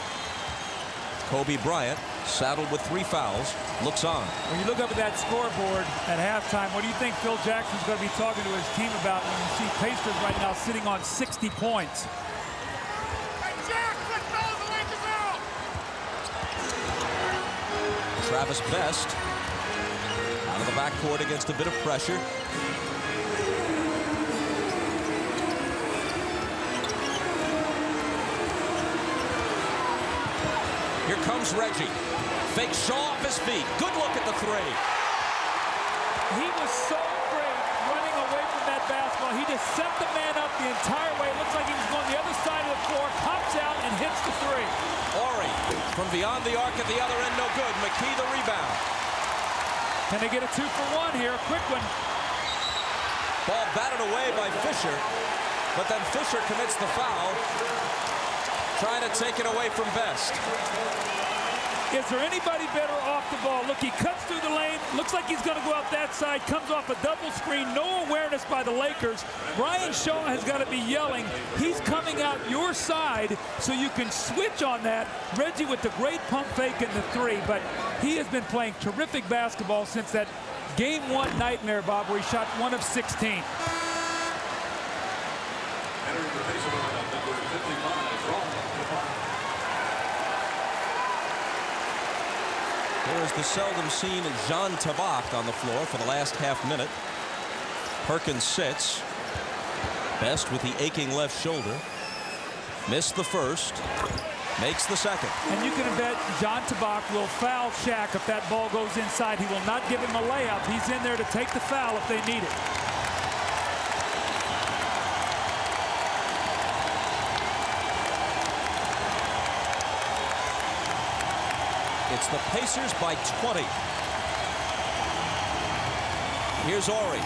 Kobe Bryant, saddled with 3 fouls, looks on. When you look up at that scoreboard at halftime, what do you think Phil Jackson's going to be talking to his team about when you see Pacers right now sitting on 60 points? Travis Best out of the backcourt against a bit of pressure. Here comes Reggie. Fake Shaw off his feet. Good look at the 3. He was so great running away from that basketball. He just set the man up the entire way. It looks like he was going the other side of the floor, pops out and hits the 3. Ori from beyond the arc at the other end, no good. McKee the rebound. Can they get a 2-for-1 here? A quick one. Ball batted away by Fisher, but then Fisher commits the foul, trying to take it away from Best. Is there anybody better off the ball? Look, he cuts through the lane. Looks like he's going to go out that side. Comes off a double screen. No awareness by the Lakers. Brian Shaw has got to be yelling. He's coming out your side so you can switch on that. Reggie with the great pump fake in the 3. But he has been playing terrific basketball since that Game 1 nightmare, Bob, where he shot 1 of 16. There's the seldom seen Jean Tabak on the floor for the last half minute. Perkins sits. Best with the aching left shoulder. Missed the first. Makes the second. And you can bet Jean Tabak will foul Shaq if that ball goes inside. He will not give him a layup. He's in there to take the foul if they need it. It's the Pacers by 20. Here's Ori.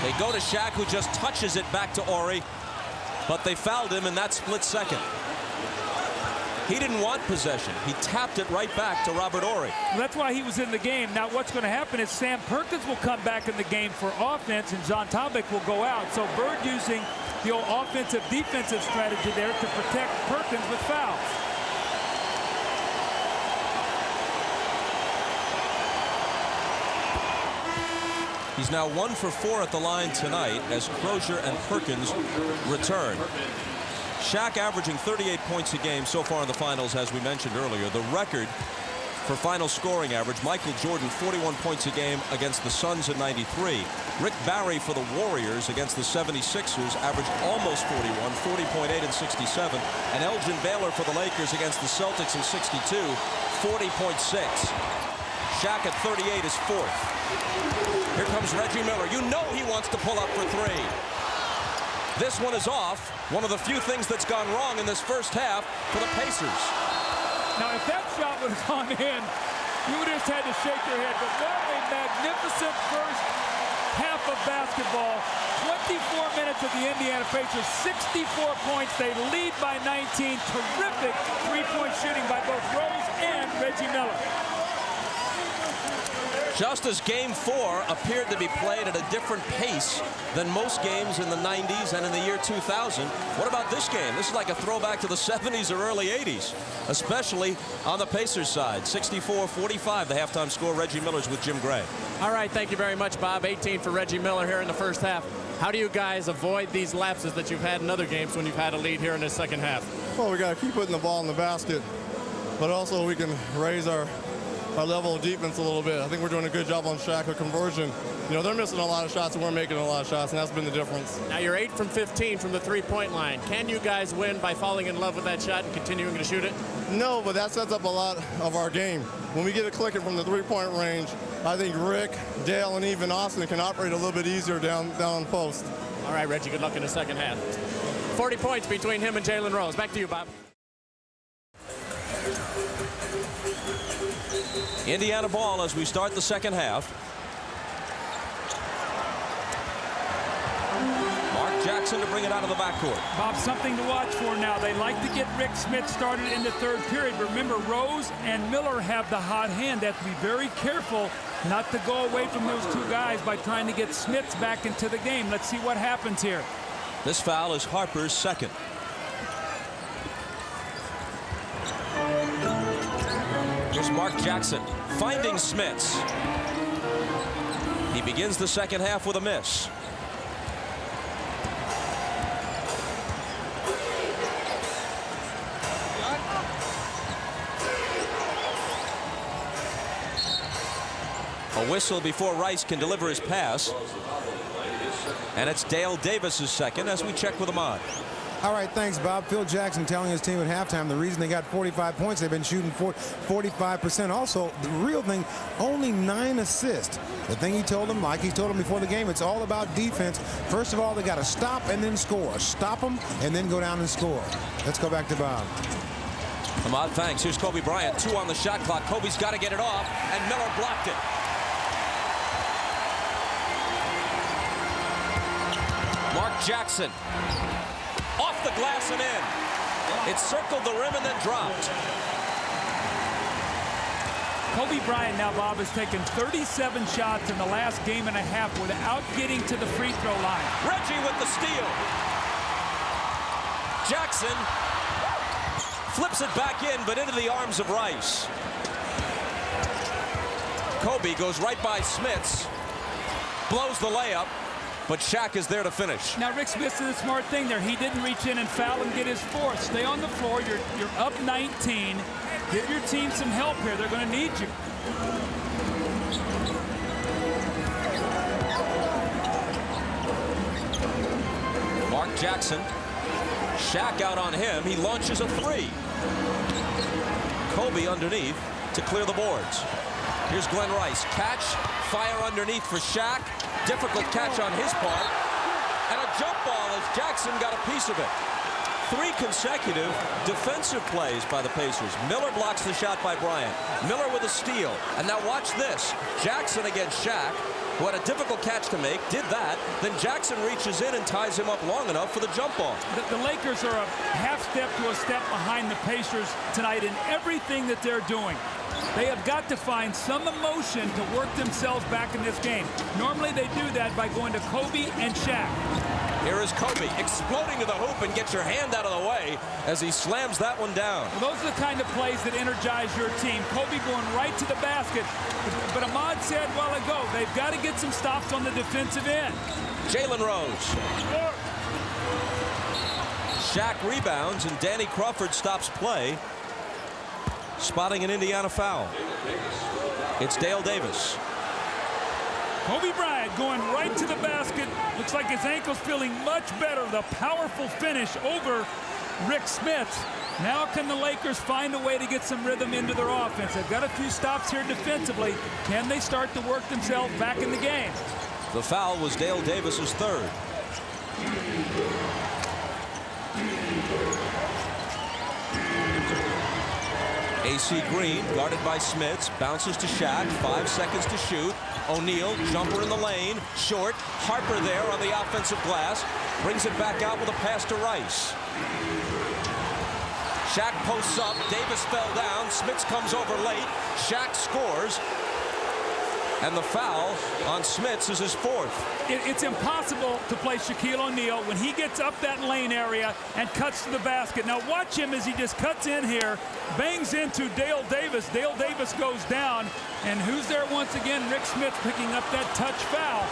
They go to Shaq, who just touches it back to Ori, but they fouled him in that split second. He didn't want possession. He tapped it right back to Robert Ori. Well, that's why he was in the game. Now what's going to happen is Sam Perkins will come back in the game for offense, and Jean Tabak will go out. So Bird using the old offensive-defensive strategy there to protect Perkins with fouls. He's now 1 for 4 at the line tonight as Crozier and Perkins return. Shaq averaging 38 points a game so far in the finals, as we mentioned earlier. The record For final scoring average, Michael Jordan 41 points a game against the Suns in '93. Rick Barry for the Warriors against the 76ers averaged almost 41, 40.8 in '67. And Elgin Baylor for the Lakers against the Celtics in '62, 40.6. Shaq at 38 is fourth. Here comes Reggie Miller. You know he wants to pull up for three. This one is off. One of the few things that's gone wrong in this first half for the Pacers. Now, if that shot was gone in, you would have just had to shake your head. But what a magnificent first half of basketball. 24 minutes of the Indiana Pacers, 64 points. They lead by 19. Terrific three-point shooting by both Rose and Reggie Miller. Just as Game 4 appeared to be played at a different pace than most games in the 90s and in the year 2000, what about this game? This is like a throwback to the 70s or early 80s, especially on the Pacers side. 64-45, the halftime score. Reggie Miller's with Jim Gray. All right, thank you very much, Bob. 18 for Reggie Miller here in the first half. How do you guys avoid these lapses that you've had in other games when you've had a lead here in the second half? Well, we got to keep putting the ball in the basket, but also we can raise our level of defense a little bit. I think we're doing a good job on Shaq with conversion. You know, they're missing a lot of shots and we're making a lot of shots, and that's been the difference. Now you're 8 from 15 from the three-point line. Can you guys win by falling in love with that shot and continuing to shoot it? No, but that sets up a lot of our game. When we get it clicking from the three-point range, I think Rick, Dale, and even Austin can operate a little bit easier down post. All right, Reggie, good luck in the second half. 40 points between him and Jalen Rose. Back to you, Bob. Indiana ball as we start the second half. Mark Jackson to bring it out of the backcourt. Bob, something to watch for now. They like to get Rick Smith started in the third period. Remember, Rose and Miller have the hot hand. They have to be very careful not to go away from those two guys by trying to get Smiths back into the game. Let's see what happens here. This foul is Harper's second. Here's Mark Jackson finding Smiths. He begins the second half with a miss. A whistle before Rice can deliver his pass. And it's Dale Davis's second as we check with Ahmad. All right, thanks, Bob. Phil Jackson telling his team at halftime the reason they got 45 points, they've been shooting 45%. Also, the real thing, only 9 assists. The thing he told them, like he told them before the game, it's all about defense. First of all, they got to stop and then score. Stop them and then go down and score. Let's go back to Bob. Ahmad, thanks. Here's Kobe Bryant, 2 on the shot clock. Kobe's got to get it off, and Miller blocked it. Mark Jackson. Off the glass and in. It circled the rim and then dropped. Kobe Bryant now, Bob, has taken 37 shots in the last game and a half without getting to the free throw line. Reggie with the steal. Jackson flips it back in, but into the arms of Rice. Kobe goes right by Smiths, blows the layup, but Shaq is there to finish. Now, Rick Smith did a smart thing there. He didn't reach in and foul and get his fourth. Stay on the floor. You're up 19. Give your team some help here. They're going to need you. Mark Jackson. Shaq out on him. He launches a three. Kobe underneath to clear the boards. Here's Glenn Rice. Catch. Fire underneath for Shaq. Difficult catch on his part. And a jump ball as Jackson got a piece of it. 3 consecutive defensive plays by the Pacers. Miller blocks the shot by Bryant. Miller with a steal. And now watch this. Jackson against Shaq, who had a difficult catch to make, did that. Then Jackson reaches in and ties him up long enough for the jump ball. The Lakers are a half step to a step behind the Pacers tonight in everything that they're doing. They have got to find some emotion to work themselves back in this game. Normally they do that by going to Kobe and Shaq. Here is Kobe exploding to the hoop, and get your hand out of the way as he slams that one down. Well, those are the kind of plays that energize your team. Kobe going right to the basket. But Ahmad said a while ago, they've got to get some stops on the defensive end. Jalen Rose. Shaq rebounds, and Danny Crawford stops play, spotting an Indiana foul. It's Dale Davis. Kobe Bryant going right to the basket. Looks like his ankle's feeling much better. The powerful finish over Rick Smith. Now can the Lakers find a way to get some rhythm into their offense? They've got a few stops here defensively. Can they start to work themselves back in the game? The foul was Dale Davis's third. AC Green, guarded by Smits, bounces to Shaq, 5 seconds to shoot. O'Neal, jumper in the lane, short. Harper there on the offensive glass, brings it back out with a pass to Rice. Shaq posts up, Davis fell down, Smits comes over late, Shaq scores, and the foul on Smits is his fourth. It's impossible to play Shaquille O'Neal when he gets up that lane area and cuts to the basket. Now watch him as he just cuts in here, bangs into Dale Davis. Dale Davis goes down, and who's there once again? Rick Smith picking up that touch foul.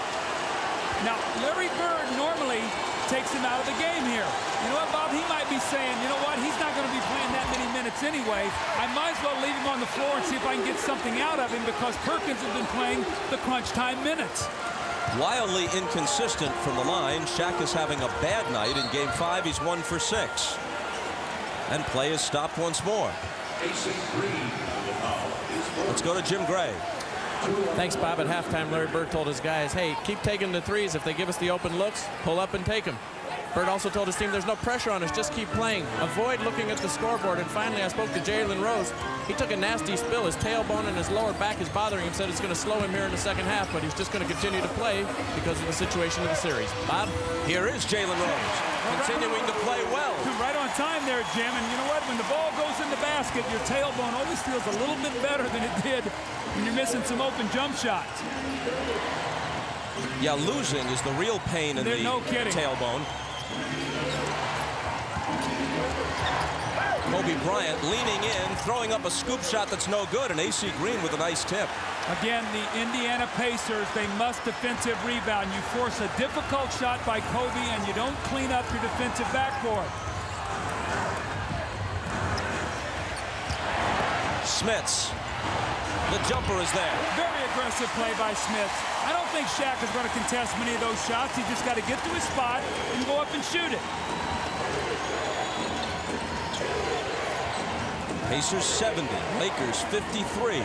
Now Larry Bird normally takes him out of the game here. You know what, Bob? He might be saying, you know what, he's not going to be playing that many minutes anyway. I might as well leave him on the floor and see if I can get something out of him because Perkins has been playing the crunch time minutes. Wildly inconsistent from the line. Shaq is having a bad night. In game 5, he's 1 for 6. And play is stopped once more. Let's go to Jim Gray. Thanks, Bob. At halftime, Larry Bird told his guys, hey, keep taking the threes. If they give us the open looks, pull up and take them. Bird also told his team there's no pressure on us, just keep playing. Avoid looking at the scoreboard. And finally, I spoke to Jalen Rose. He took a nasty spill. His tailbone and his lower back is bothering him. Said it's going to slow him here in the second half, but he's just going to continue to play because of the situation of the series. Bob? Here is Jalen Rose, continuing to play well. Right on time there, Jim. And you know what? When the ball goes in the basket, your tailbone always feels a little bit better than it did when you're missing some open jump shots. Yeah, losing is the real pain in the tailbone. Kobe Bryant leaning in, throwing up a scoop shot that's no good, and AC Green with a nice tip. Again, the Indiana Pacers, they must defensive rebound. You force a difficult shot by Kobe, and you don't clean up your defensive backboard. Smits. The jumper is there. Very aggressive play by Smith. I don't think Shaq is going to contest many of those shots. He just got to get to his spot and go up and shoot it. Pacers 70, Lakers 53.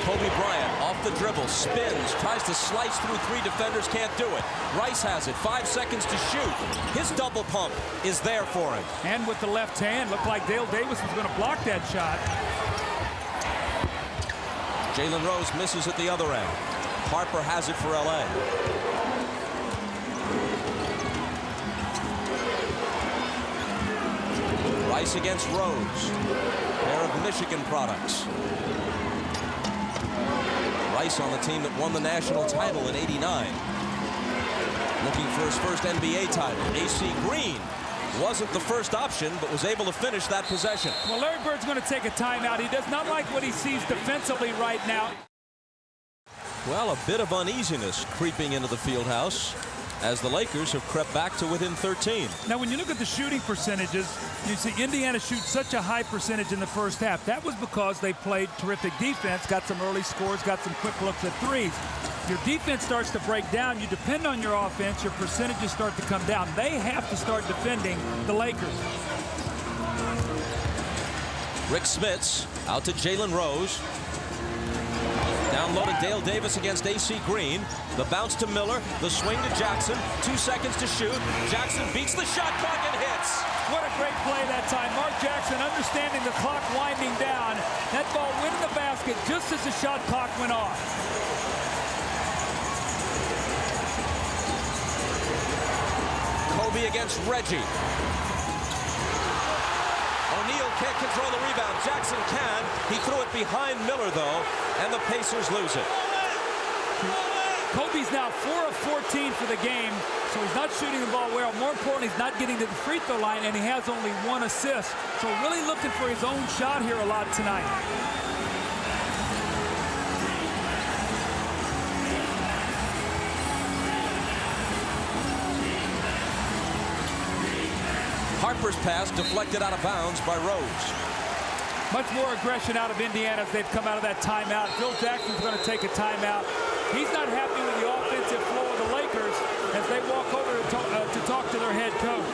Kobe Bryant off the dribble, spins, tries to slice through 3 defenders, can't do it. Rice has it, 5 seconds to shoot. His double pump is there for him. And with the left hand, looked like Dale Davis was going to block that shot. Jalen Rose misses at the other end. Harper has it for LA. Rice against Rose. Pair of Michigan products. Rice on the team that won the national title in '89. Looking for his first NBA title. AC Green wasn't the first option, but was able to finish that possession. Well, Larry Bird's going to take a timeout. He does not like what he sees defensively right now. Well, a bit of uneasiness creeping into the Fieldhouse as the Lakers have crept back to within 13. Now, when you look at the shooting percentages, you see Indiana shoots such a high percentage in the first half. That was because they played terrific defense, got some early scores, got some quick looks at threes. Your defense starts to break down. You depend on your offense. Your percentages start to come down. They have to start defending the Lakers. Rick Smits out to Jalen Rose. Down low to Dale Davis against AC Green. The bounce to Miller. The swing to Jackson. 2 seconds to shoot. Jackson beats the shot clock and hits. What a great play that time. Mark Jackson understanding the clock winding down. That ball went in the basket just as the shot clock went off. Kobe against Reggie. O'Neal can't control the rebound. Jackson can. He threw it behind Miller, though, and the Pacers lose it. Kobe's now 4 of 14 for the game, so he's not shooting the ball well. More importantly, he's not getting to the free throw line, and he has only 1 assist. So really looking for his own shot here a lot tonight. Harper's pass deflected out of bounds by Rose. Much more aggression out of Indiana as they've come out of that timeout. Phil Jackson's going to take a timeout. He's not happy with the offensive flow of the Lakers as they walk over to talk to their head coach.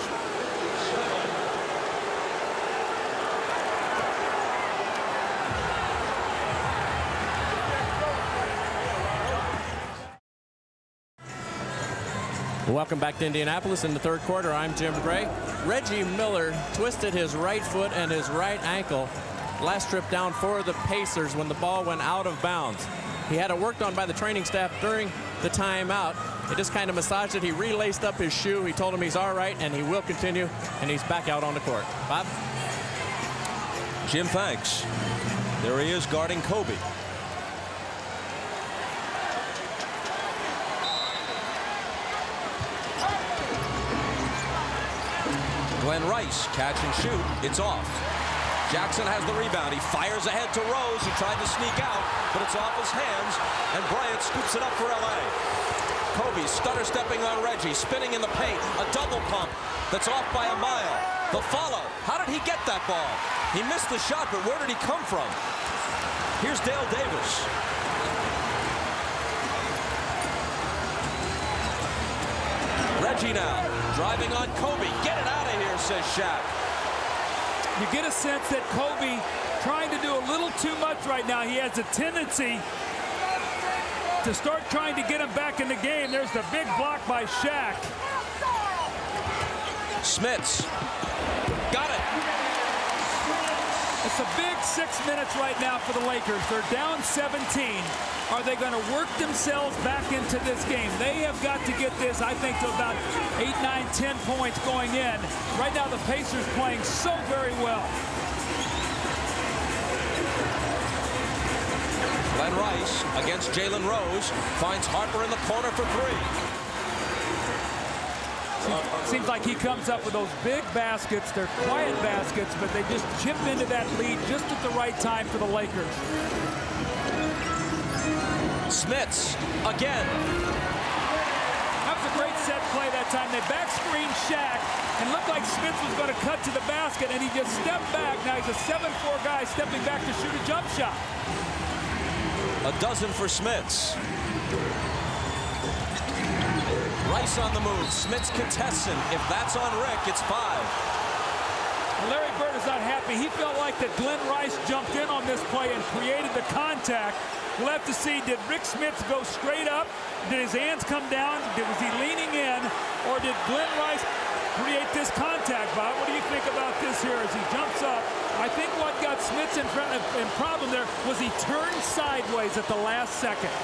Welcome back to Indianapolis in the third quarter. I'm Jim Gray. Reggie Miller twisted his right foot and his right ankle last trip down for the Pacers when the ball went out of bounds. He had it worked on by the training staff during the timeout. They just kind of massaged it. He relaced up his shoe. He told him he's all right and he will continue, and he's back out on the court. Bob? Jim, thanks. There he is guarding Kobe. Glenn Rice, catch and shoot. It's off. Jackson has the rebound. He fires ahead to Rose, who tried to sneak out, but it's off his hands, and Bryant scoops it up for L.A. Kobe stutter stepping on Reggie, spinning in the paint. A double pump that's off by a mile. The follow. How did he get that ball? He missed the shot, but where did he come from? Here's Dale Davis. Reggie now, driving on Kobe. Get it out of here, says Shaq. You get a sense that Kobe trying to do a little too much right now. He has a tendency to start trying to get him back in the game. There's the big block by Shaq. Smits. Got it. It's a big 6 minutes right now for the Lakers. They're down 17. Are they going to work themselves back into this game? They have got to get this, I think, to about 8, 9, 10 points going in. Right now, the Pacers playing so very well. Glenn Rice against Jalen Rose. Finds Harper in the corner for three. Seems like he comes up with those big baskets. They're quiet baskets, but they just chip into that lead just at the right time for the Lakers. Smits again. That was a great set play that time. They back screened Shaq and looked like Smits was going to cut to the basket, and he just stepped back. Now he's a 7'4" guy stepping back to shoot a jump shot. A dozen for Smits. Rice on the move. Smits contesting. If that's on Rick, it's 5. Larry Bird is not happy. He felt like that Glenn Rice jumped in on this play and created the contact. We'll have to see, did Rick Smits go straight up? Did his hands come down? Was he leaning in? Or did Glenn Rice create this contact, Bob? What do you think about this here as he jumps up? I think what got Smits in problem there was he turned sideways at the last second.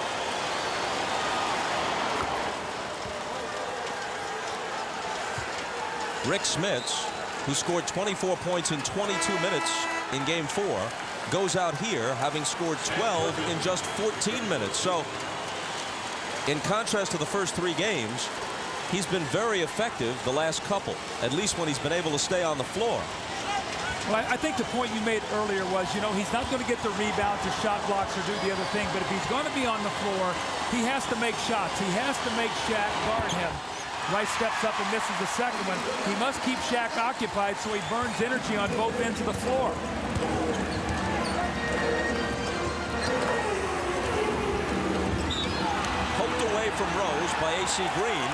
Rick Smits, who scored 24 points in 22 minutes in Game 4, goes out here having scored 12 in just 14 minutes. So, in contrast to the first 3 games, he's been very effective the last couple, at least when he's been able to stay on the floor. Well, I think the point you made earlier was, you know, he's not going to get the rebounds or shot blocks or do the other thing, but if he's going to be on the floor, he has to make shots. He has to make Shaq guard him. Rice steps up and misses the second one. He must keep Shaq occupied so he burns energy on both ends of the floor. Poked away from Rose by A.C. Green,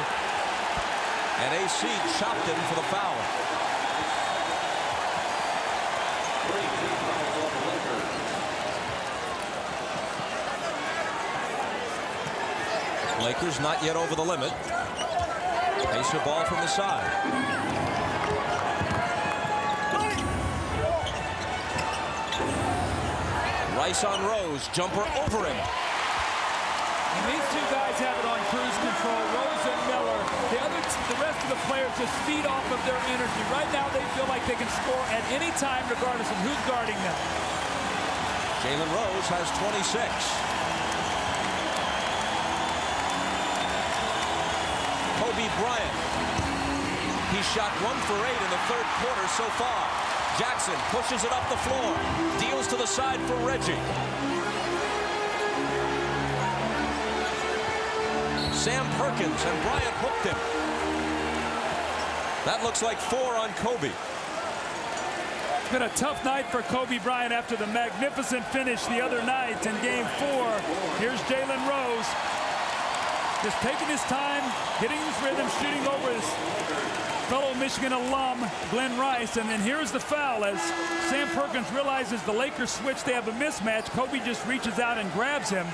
and A.C. chopped him for the foul. Lakers not yet over the limit. Pacer ball from the side. Rice on Rose, jumper over him. And these two guys have it on cruise control, Rose and Miller. The rest of the players just feed off of their energy. Right now they feel like they can score at any time regardless of who's guarding them. Jalen Rose has 26. Bryant. He shot 1 for 8 in the third quarter so far. Jackson pushes it up the floor. Deals to the side for Reggie. Sam Perkins and Bryant hooked him. That looks like 4 on Kobe. It's been a tough night for Kobe Bryant after the magnificent finish the other night in Game 4. Here's Jalen Rose, just taking his time, getting his rhythm, shooting over his fellow Michigan alum, Glenn Rice. And then here's the foul as Sam Perkins realizes the Lakers switch. They have a mismatch. Kobe just reaches out and grabs him.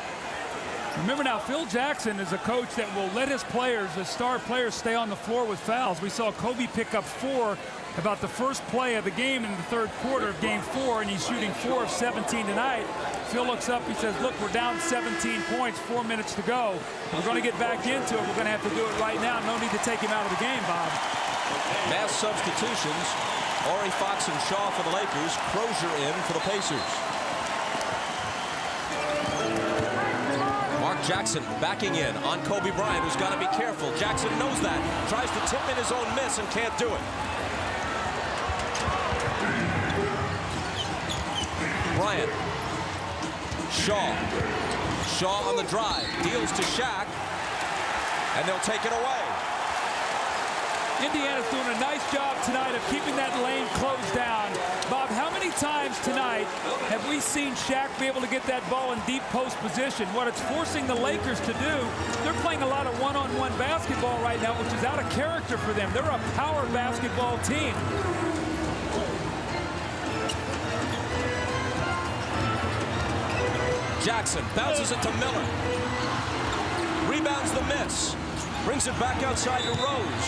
Remember now, Phil Jackson is a coach that will let his players, his star players, stay on the floor with fouls. We saw Kobe pick up 4 about the first play of the game in the third quarter of Game 4, and he's shooting 4 of 17 tonight. Phil looks up, he says, look, we're down 17 points, 4 minutes to go. We're going to get back into it. We're going to have to do it right now. No need to take him out of the game, Bob. Mass substitutions. Ori, Fox, and Shaw for the Lakers. Crozier in for the Pacers. Mark Jackson backing in on Kobe Bryant, who's got to be careful. Jackson knows that. Tries to tip in his own miss and can't do it. Bryant. Shaw on the drive. Deals to Shaq. And they'll take it away. Indiana's doing a nice job tonight of keeping that lane closed down. Bob, how many times tonight have we seen Shaq be able to get that ball in deep post position? What it's forcing the Lakers to do, they're playing a lot of one-on-one basketball right now, which is out of character for them. They're a power basketball team. Jackson bounces it to Miller. Rebounds the miss. Brings it back outside to Rose,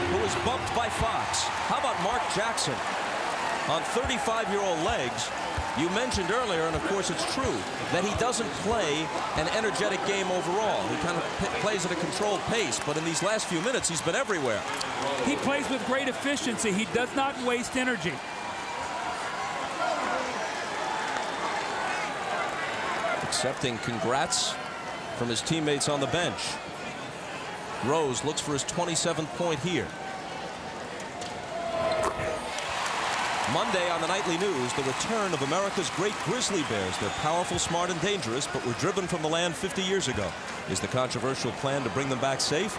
who is bumped by Fox. How about Mark Jackson on 35-year-old legs? You mentioned earlier, and of course it's true, that he doesn't play an energetic game overall. He kind of plays at a controlled pace, but in these last few minutes, he's been everywhere. He plays with great efficiency. He does not waste energy. Accepting congrats from his teammates on the bench. Rose looks for his 27th point here. Monday on the nightly news, the return of America's great grizzly bears. They're powerful, smart, and dangerous, but were driven from the land 50 years ago. Is the controversial plan to bring them back safe?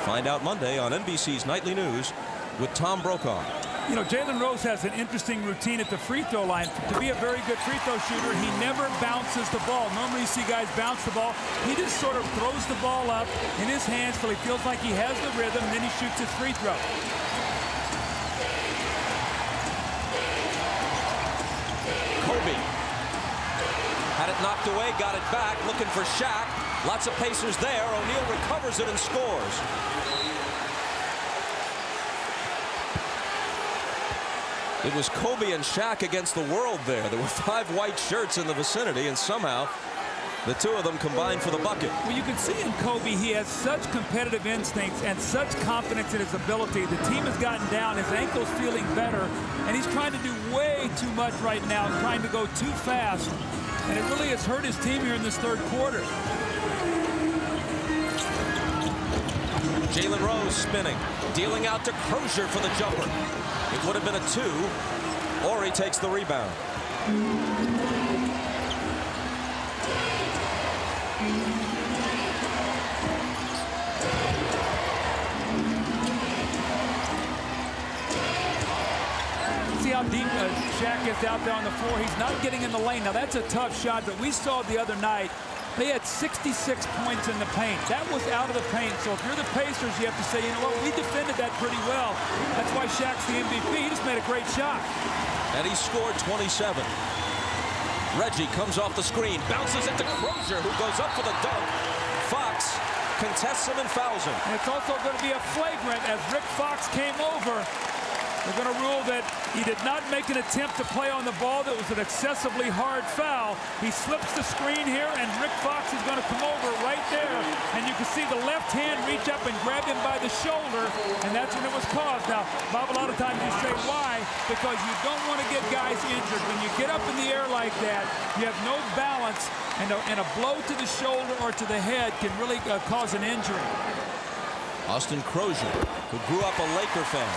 Find out Monday on NBC's Nightly News with Tom Brokaw. You know, Jalen Rose has an interesting routine at the free throw line. To be a very good free throw shooter, he never bounces the ball. Normally you see guys bounce the ball. He just sort of throws the ball up in his hands till he feels like he has the rhythm, and then he shoots his free throw. Kobe had it knocked away, got it back, looking for Shaq. Lots of Pacers there. O'Neal recovers it and scores. It was Kobe and Shaq against the world there. There were 5 white shirts in the vicinity, and somehow the two of them combined for the bucket. Well, you can see in Kobe, he has such competitive instincts and such confidence in his ability. The team has gotten down, his ankle's feeling better, and he's trying to do way too much right now, trying to go too fast, and it really has hurt his team here in this third quarter. Jalen Rose spinning, dealing out to Crozier for the jumper. It would have been a 2. Ori takes the rebound. See how deep Shaq is out there on the floor. He's not getting in the lane. Now, that's a tough shot, but we saw the other night, they had 66 points in the paint. That was out of the paint. So if you're the Pacers, you have to say, you know what, we defended that pretty well. That's why Shaq's the MVP. He just made a great shot. And he scored 27. Reggie comes off the screen, bounces it to Crozier, who goes up for the dunk. Fox contests him and fouls him. And it's also going to be a flagrant as Rick Fox came over. They're going to rule that he did not make an attempt to play on the ball. That was an excessively hard foul. He slips the screen here, and Rick Fox is going to come over right there. And you can see the left hand reach up and grab him by the shoulder, and that's when it was caused. Now, Bob, a lot of times you say, why? Because you don't want to get guys injured. When you get up in the air like that, you have no balance, and a blow to the shoulder or to the head can really cause an injury. Austin Crozier, who grew up a Laker fan,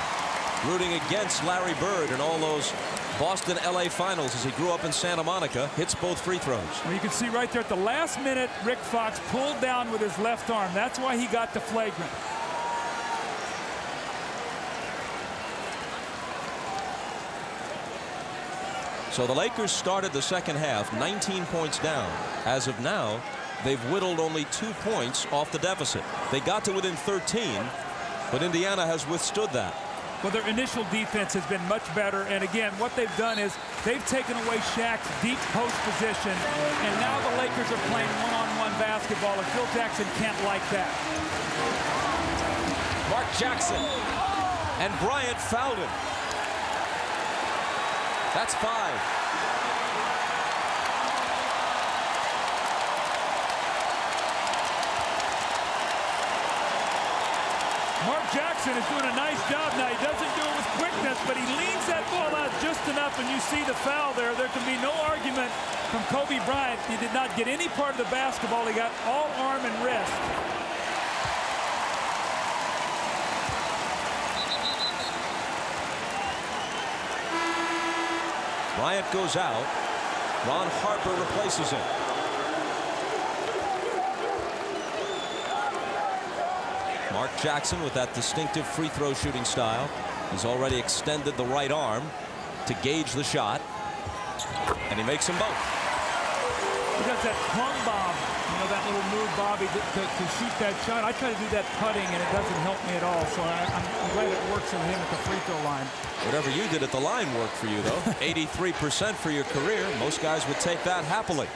rooting against Larry Bird in all those Boston-LA finals as he grew up in Santa Monica, hits both free throws. Well, you can see right there at the last minute, Rick Fox pulled down with his left arm. That's why he got the flagrant. So the Lakers started the second half 19 points down. As of now, they've whittled only 2 points off the deficit. They got to within 13, but Indiana has withstood that. Well, their initial defense has been much better, and again, what they've done is they've taken away Shaq's deep post position, and now the Lakers are playing one-on-one basketball, and Phil Jackson can't like that. Mark Jackson, and Bryant fouled him. That's 5. Mark Jackson is doing a nice job now. He doesn't do it with quickness, but he leans that ball out just enough, and you see the foul there. There can be no argument from Kobe Bryant. He did not get any part of the basketball. He got all arm and wrist. Bryant goes out. Ron Harper replaces him. Mark Jackson with that distinctive free throw shooting style. He's already extended the right arm to gauge the shot. And he makes them both. He does that plum bob, you know, that little move, Bobby, to shoot that shot. I try to do that putting, and it doesn't help me at all. So I'm glad it works for him at the free throw line. Whatever you did at the line worked for you, though. 83% for your career. Most guys would take that happily.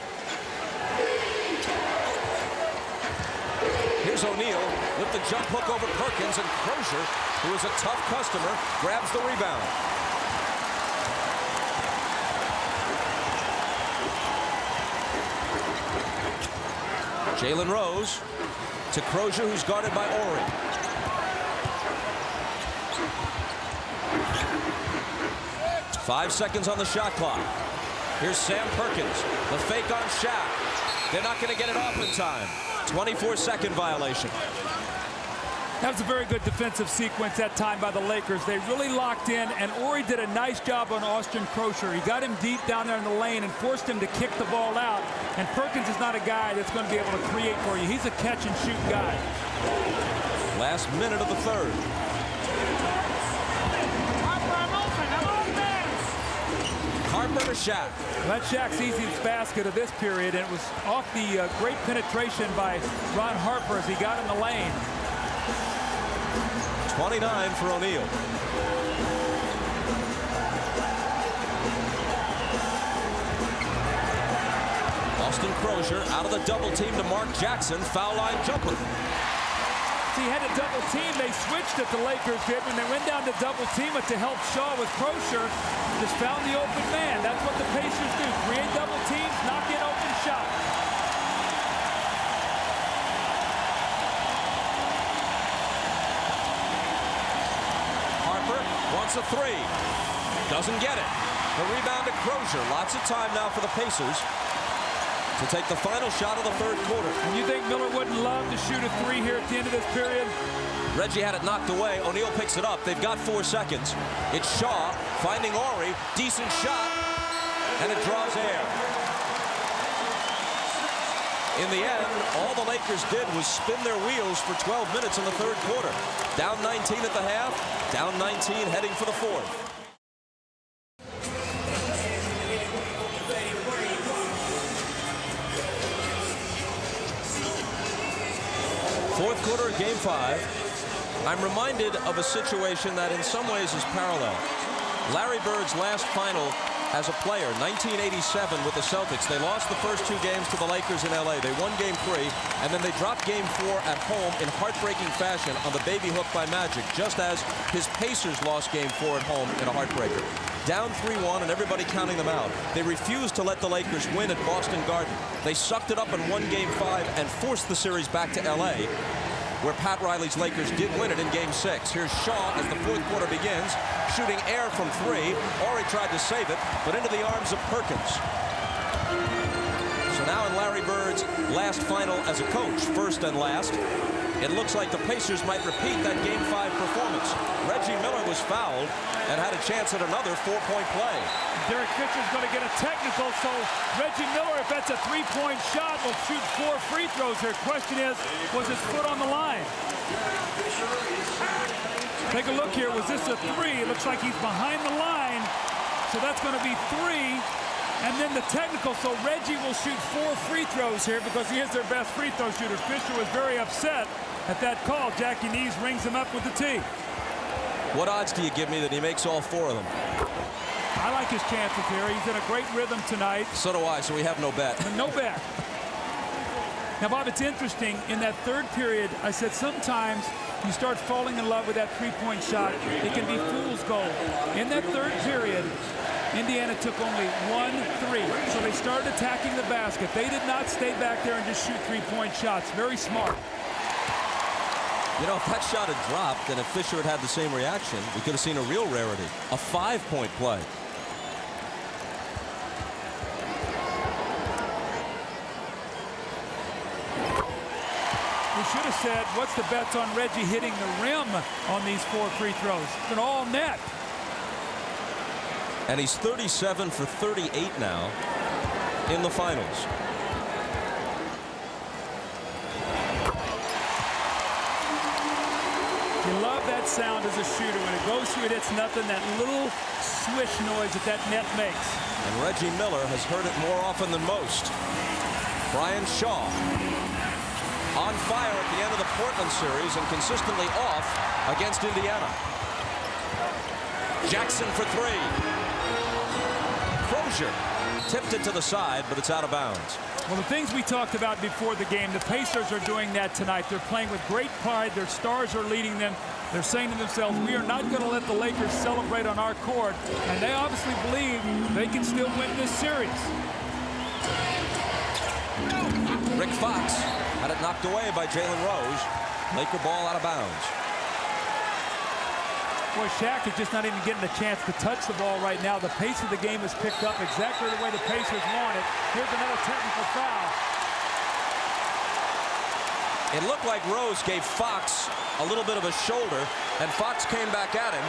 Here's O'Neal with the jump hook over Perkins, and Crozier, who is a tough customer, grabs the rebound. Jalen Rose to Crozier, who's guarded by Ori. Five seconds on the shot clock. Here's Sam Perkins. The fake on Shaq. They're not going to get it off in time. 24-second violation. That was a very good defensive sequence that time by the Lakers. They really locked in, and Ori did a nice job on Austin Crozier. He got him deep down there in the lane and forced him to kick the ball out. And Perkins is not a guy that's going to be able to create for you. He's a catch-and-shoot guy. Last minute of the third. Harper to Shaq. Well, that's Shaq's easiest basket of this period, and it was off the great penetration by Ron Harper as he got in the lane. 29 for O'Neal. Austin Crozier out of the double team to Mark Jackson. Foul line jumper. He had a double team. They switched it, the Lakers did, when they went down to double team it to help Shaw with Crozier. Just found the open man. That's what the Pacers do. Create double teams, knock in open shot. Harper wants a three. Doesn't get it. The rebound to Crozier. Lots of time now for the Pacers to take the final shot of the third quarter. And you think Miller wouldn't love to shoot a three here at the end of this period? Reggie had it knocked away. O'Neal picks it up. They've got 4 seconds. It's Shaw finding Ori. Decent shot. And it draws air. In the end, all the Lakers did was spin their wheels for 12 minutes in the third quarter. Down 19 at the half. Down 19 heading for the fourth. Fourth quarter of Game 5, I'm reminded of a situation that in some ways is parallel. Larry Bird's last final as a player, 1987 with the Celtics. They lost the first 2 games to the Lakers in LA. They won Game 3, and then they dropped Game 4 at home in heartbreaking fashion on the baby hook by Magic, just as his Pacers lost Game 4 at home in a heartbreaker. Down 3-1 and everybody counting them out. They refused to let the Lakers win at Boston Garden. They sucked it up and won Game 5 and forced the series back to LA, where Pat Riley's Lakers did win it in Game 6. Here's Shaw as the fourth quarter begins, shooting air from 3. Ori tried to save it, but into the arms of Perkins. So now in Larry Bird's last final as a coach, first and last, it looks like the Pacers might repeat that Game 5 performance. Reggie Miller was fouled and had a chance at another 4-point play. Derek Fisher's going to get a technical, so Reggie Miller, if that's a 3-point shot, will shoot 4 free throws here. Question is, was his foot on the line? Take a look here. Was this a 3? It looks like he's behind the line. So that's going to be 3. And then the technical, so Reggie will shoot 4 free throws here because he is their best free throw shooter. Fisher was very upset at that call. Jackie Nees rings him up with the tee. What odds do you give me that he makes all 4 of them? I like his chances here. He's in a great rhythm tonight. So do I, so we have no bet. No bet. Now, Bob, it's interesting. In that third period, I said sometimes you start falling in love with that three-point shot. It can be fool's gold. In that third period, Indiana took only 1 3. So they started attacking the basket. They did not stay back there and just shoot three-point shots. Very smart. You know, if that shot had dropped and if Fisher had had the same reaction, we could have seen a real rarity. A 5-point play. We should have said, what's the bets on Reggie hitting the rim on these 4 free throws? It's an all net. And he's 37 for 38 now in the finals. You love that sound as a shooter. When it goes through, it hits nothing. That little swish noise that net makes. And Reggie Miller has heard it more often than most. Brian Shaw on fire at the end of the Portland series and consistently off against Indiana. Jackson for 3. Crozier tipped it to the side, but it's out of bounds. Well, the things we talked about before the game, the Pacers are doing that tonight. They're playing with great pride. Their stars are leading them. They're saying to themselves, we are not going to let the Lakers celebrate on our court. And they obviously believe they can still win this series. Rick Fox had it knocked away by Jalen Rose. Laker ball out of bounds. Boy, Shaq is just not even getting a chance to touch the ball right now. The pace of the game is picked up exactly the way the Pacers want it. Here's another technical foul. It looked like Rose gave Fox a little bit of a shoulder, and Fox came back at him.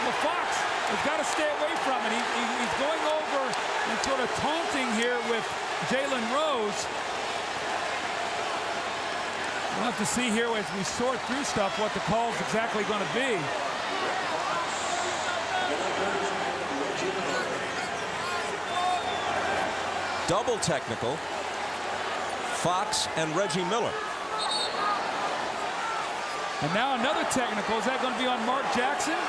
Well, Fox has got to stay away from it. He's going over and sort of taunting here with Jalen Rose. We'll have to see here as we sort through stuff what the call is exactly going to be. Double technical. Fox and Reggie Miller. And now another technical. Is that going to be on Mark Jackson?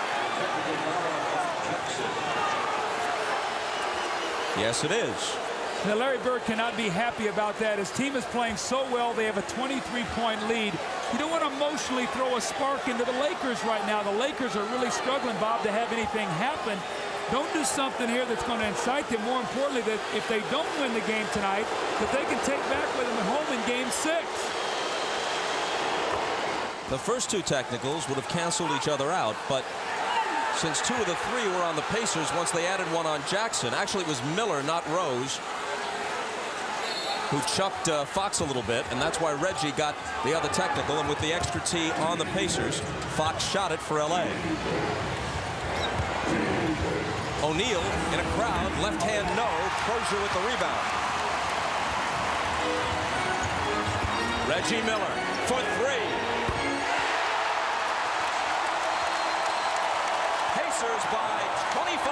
Yes, it is. Now, Larry Bird cannot be happy about that. His team is playing so well. They have a 23-point lead. You don't want to emotionally throw a spark into the Lakers right now. The Lakers are really struggling, Bob, to have anything happen. Don't do something here that's going to incite them. More importantly, that if they don't win the game tonight, that they can take back with them at home in Game 6. The first 2 technicals would have canceled each other out, but since 2 of the 3 were on the Pacers, once they added one on Jackson, actually it was Miller, not Rose, who chucked Fox a little bit, and that's why Reggie got the other technical, and with the extra T on the Pacers, Fox shot it for LA. O'Neal in a crowd, left hand no, Crozier with the rebound. Reggie Miller for 3. Pacers by 25.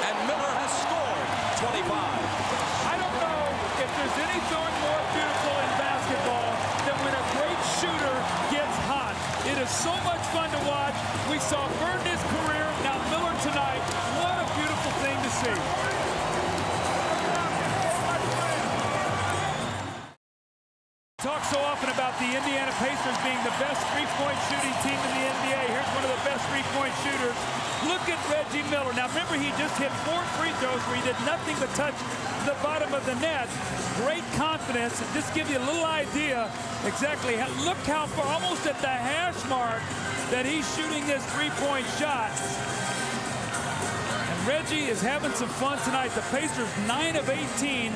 And Miller has scored 25. I don't know if there's anything more beautiful in basketball than when a great shooter gets hot. It is so much fun to watch. We saw Bird in his career, now Miller tonight. What a beautiful thing to see. Talk so often about the Indiana Pacers being the best three-point shooting team in the NBA. Here's one of the best three-point shooters. Look at Reggie Miller. Now remember, he just hit 4 free throws where he did nothing but touch the bottom of the net. Great confidence. Just give you a little idea exactly. Look how far, almost at the hash mark, that he's shooting this three-point shot. And Reggie is having some fun tonight. The Pacers 9 of 18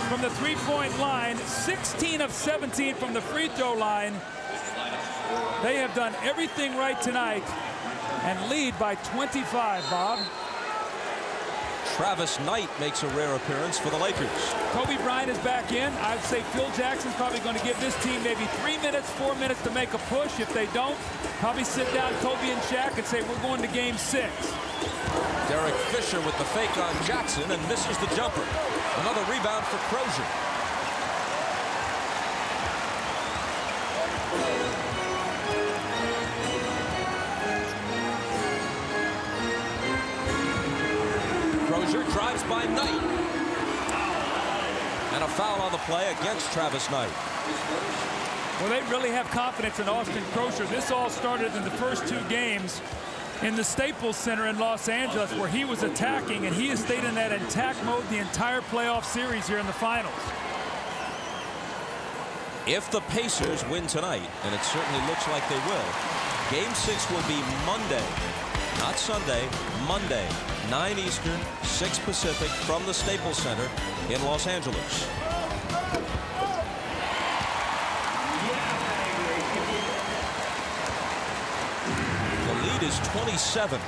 from the three-point line, 16 of 17 from the free throw line. They have done everything right tonight and lead by 25, Bob. Travis Knight makes a rare appearance for the Lakers. Kobe Bryant is back in. I'd say Phil Jackson's probably going to give this team maybe 3 minutes, 4 minutes to make a push. If they don't, probably sit down Kobe and Shaq and say, we're going to game 6. Derek Fisher with the fake on Jackson and misses the jumper. Another rebound for Crozier. Crozier drives by Knight. And a foul on the play against Travis Knight. Well, they really have confidence in Austin Crozier. This all started in the first 2 games in the Staples Center in Los Angeles, where he was attacking, and he has stayed in that attack mode the entire playoff series here in the finals. If the Pacers win tonight, and it certainly looks like they will, Game 6 will be Monday, not Sunday, Monday, 9 Eastern, 6 Pacific, from the Staples Center in Los Angeles. The lead is 27.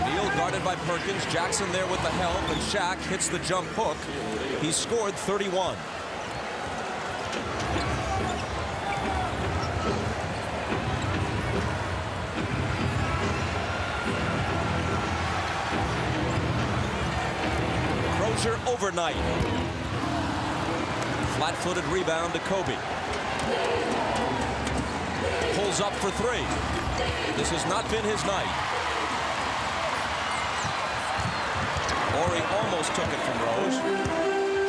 O'Neal guarded by Perkins. Jackson there with the help, and Shaq hits the jump hook. He scored 31. Crozier overnight. Flat-footed rebound to Kobe. Pulls up for 3. This has not been his night. Horry almost took it from Rose.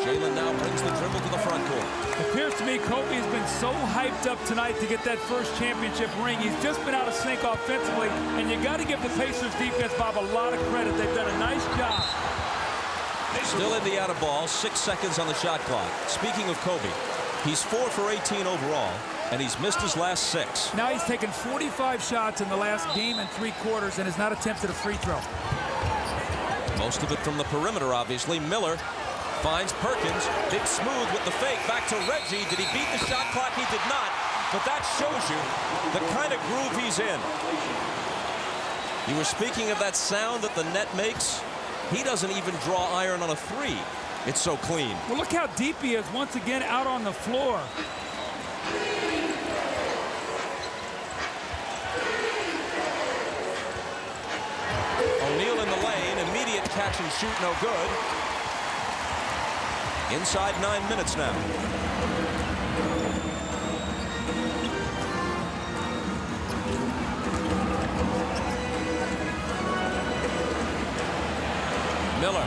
Jalen now brings the dribble to the front court. It appears to me Kobe has been so hyped up tonight to get that first championship ring. He's just been out of sync offensively, and you got to give the Pacers defense, Bob, a lot of credit. They've done a nice job. Still Indiana ball, 6 seconds on the shot clock. Speaking of Kobe, he's 4 for 18 overall, and he's missed his last 6. Now he's taken 45 shots in the last game and 3 quarters and has not attempted a free throw. Most of it from the perimeter, obviously. Miller finds Perkins. Big smooth with the fake. Back to Reggie. Did he beat the shot clock? He did not. But that shows you the kind of groove he's in. You were speaking of that sound that the net makes. He doesn't even draw iron on a 3. It's so clean. Well, look how deep he is once again out on the floor. O'Neal in the lane. Immediate catch and shoot, no good. Inside 9 minutes now. Miller,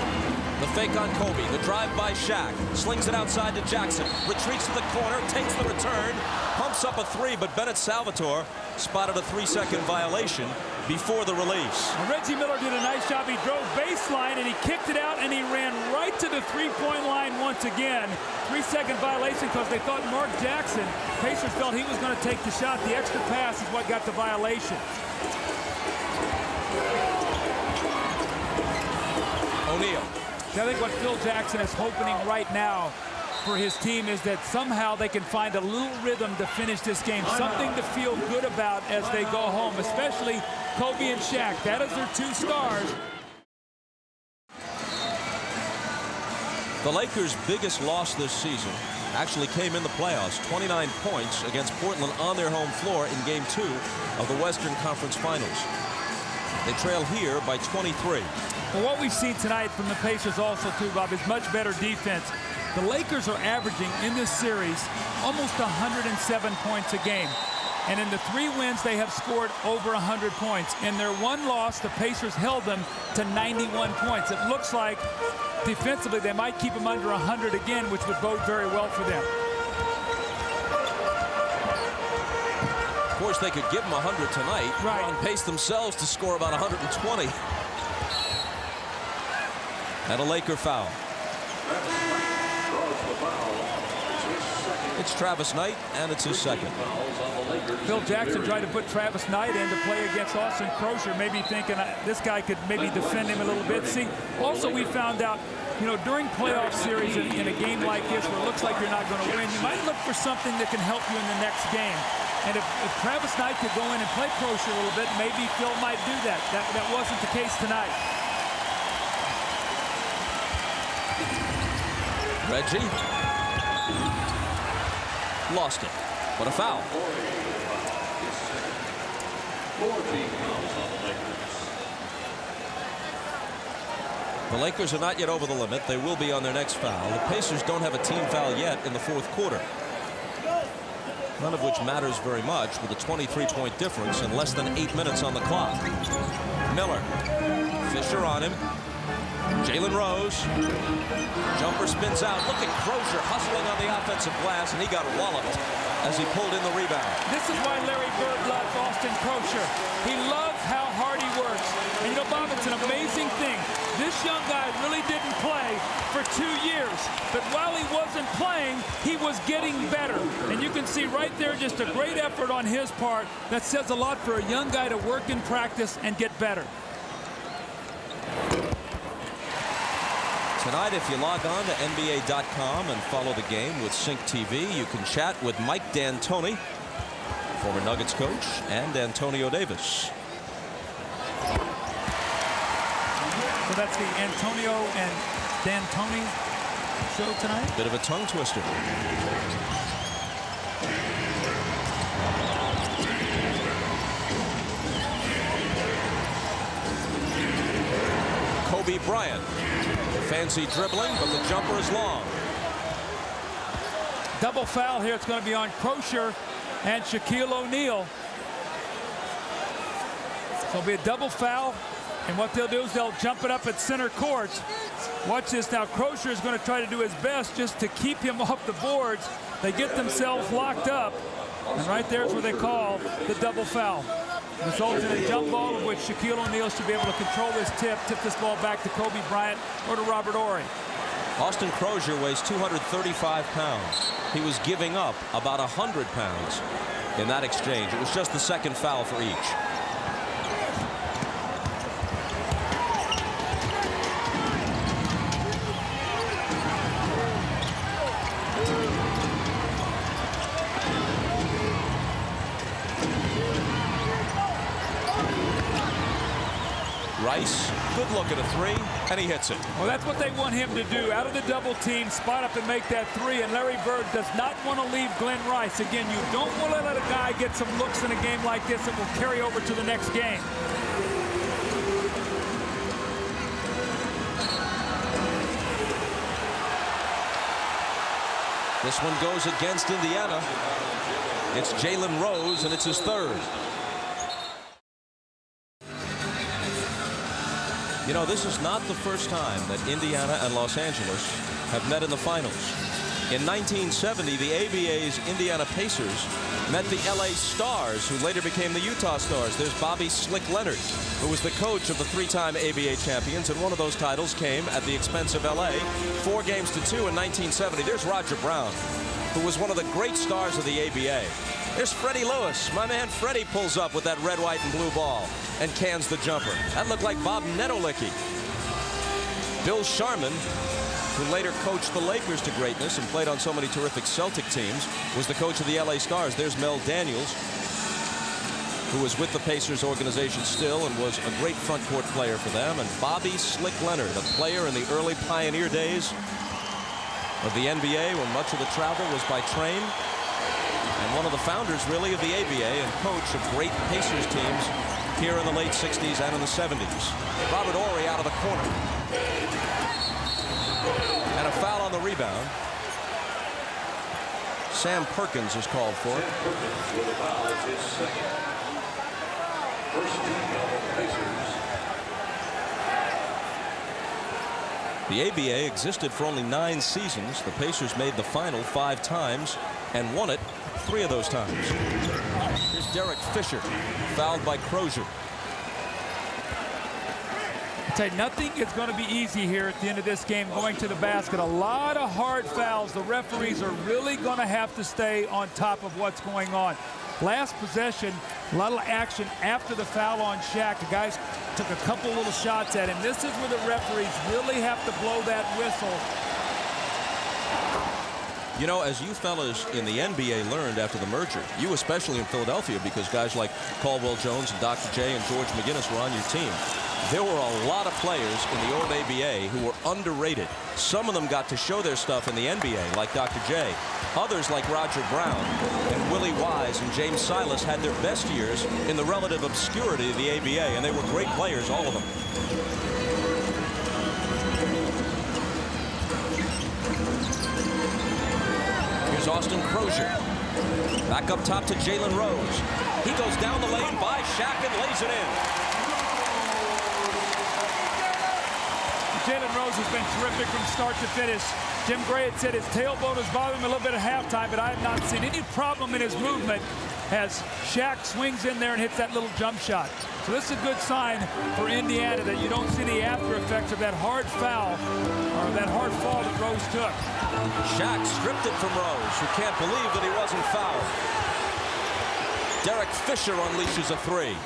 the fake on Kobe, the drive by Shaq, slings it outside to Jackson, retreats to the corner, takes the return, pumps up a 3, but Bennett Salvatore spotted a 3-second violation before the release. Well, Reggie Miller did a nice job. He drove baseline and he kicked it out and he ran right to the 3-point line once again. 3-second violation because they thought Mark Jackson, Pacers felt he was going to take the shot. The extra pass is what got the violation. O'Neal. I think what Phil Jackson is hoping right now for his team is that somehow they can find a little rhythm to finish this game, something to feel good about as they go home, especially Kobe and Shaq. That is their 2 stars. The Lakers' biggest loss this season actually came in the playoffs. 29 points against Portland on their home floor in Game 2 of the Western Conference Finals. They trail here by 23. Well, what we've seen tonight from the Pacers also, too, Bob, is much better defense. The Lakers are averaging in this series almost 107 points a game. And in the 3 wins, they have scored over 100 points. In their 1 loss, the Pacers held them to 91 points. It looks like defensively they might keep them under 100 again, which would bode very well for them. Of course, they could give them 100 tonight. Right. On pace themselves to score about 120. And a Laker foul. It's Travis Knight, and it's his second. Phil Jackson tried to put Travis Knight in to play against Austin Crozier, maybe thinking this guy could maybe defend him a little bit. See, also we found out, you know, during playoff series in a game like this where it looks like you're not going to win, you might look for something that can help you in the next game. And if Travis Knight could go in and play Crozier a little bit, maybe Phil might do that. That wasn't the case tonight. Reggie lost it, but a foul. The Lakers are not yet over the limit. They will be on their next foul. The Pacers don't have a team foul yet in the fourth quarter, none of which matters very much with a 23-point difference and less than 8 minutes on the clock. Miller, Fisher on him. Jalen Rose, jumper spins out. Look at Crozier hustling on the offensive glass, and he got walloped as he pulled in the rebound. This is why Larry Bird loves Austin Crozier. He loves how hard he works. And you know, Bob, it's an amazing thing. This young guy really didn't play for 2 years, but while he wasn't playing, he was getting better. And you can see right there just a great effort on his part that says a lot for a young guy to work in practice and get better. Tonight, if you log on to NBA.com and follow the game with Sync TV, you can chat with Mike D'Antoni, former Nuggets coach, and Antonio Davis. So that's the Antonio and D'Antoni show tonight. Bit of a tongue twister. Kobe Bryant. Fancy dribbling, but the jumper is long. Double foul here. It's going to be on Crozier and Shaquille O'Neal. So it'll be a double foul. And what they'll do is they'll jump it up at center court. Watch this now. Crozier is going to try to do his best just to keep him off the boards. They get themselves locked up. And right there is where they call the double foul. Results in a jump ball in which Shaquille O'Neal should be able to control this tip this ball back to Kobe Bryant or to Robert Horry. Austin Crozier weighs 235 pounds. He was giving up about 100 pounds in that exchange. It was just the second foul for each. Rice, good look at a three, and he hits it. Well, that's what they want him to do. Out of the double team, spot up and make that three. And Larry Bird does not want to leave Glenn Rice. Again, you don't want to let a guy get some looks in a game like this that will carry over to the next game. This one goes against Indiana. It's Jalen Rose, and it's his third. You know, this is not the first time that Indiana and Los Angeles have met in the finals. In 1970, the ABA's Indiana Pacers met the LA Stars, who later became the Utah Stars. There's Bobby Slick Leonard, who was the coach of the three-time ABA champions, and one of those titles came at the expense of LA, 4-2 in 1970. There's Roger Brown, who was one of the great stars of the ABA. There's Freddie Lewis. My man Freddie pulls up with that red, white, and blue ball and cans the jumper. That looked like Bob Netolicky. Bill Sharman, who later coached the Lakers to greatness and played on so many terrific Celtic teams, was the coach of the LA Stars. There's Mel Daniels, who was with the Pacers organization still and was a great front court player for them. And Bobby Slick Leonard, a player in the early pioneer days of the NBA when much of the travel was by train. And one of the founders, really, of the ABA and coach of great Pacers teams here in the late 60s and in the 70s. Robert Horry out of the corner. And a foul on the rebound. Sam Perkins is called for it. The ABA existed for only 9 seasons. The Pacers made the final 5 times and won it 3 of those times. Here's Derek Fisher, fouled by Crozier. I tell you, nothing is going to be easy here at the end of this game going to the basket. A lot of hard fouls. The referees are really going to have to stay on top of what's going on. Last possession, a lot of action after the foul on Shaq. The guys took a couple little shots at him. This is where the referees really have to blow that whistle. You know, as you fellas in the NBA learned after the merger, you especially in Philadelphia, because guys like Caldwell Jones and Dr. J and George McGinnis were on your team. There were a lot of players in the old ABA who were underrated. Some of them got to show their stuff in the NBA, like Dr. J. Others, like Roger Brown and Willie Wise and James Silas, had their best years in the relative obscurity of the ABA, and they were great players, all of them. Here's Austin Crozier. Back up top to Jalen Rose. He goes down the lane by Shaq and lays it in. Jalen Rose has been terrific from start to finish. Jim Gray had said his tailbone was bothering him a little bit at halftime, but I have not seen any problem in his movement as Shaq swings in there and hits that little jump shot. So this is a good sign for Indiana that you don't see the after effects of that hard foul or that hard fall that Rose took. Shaq stripped it from Rose, who can't believe that he wasn't fouled. Derek Fisher unleashes a three.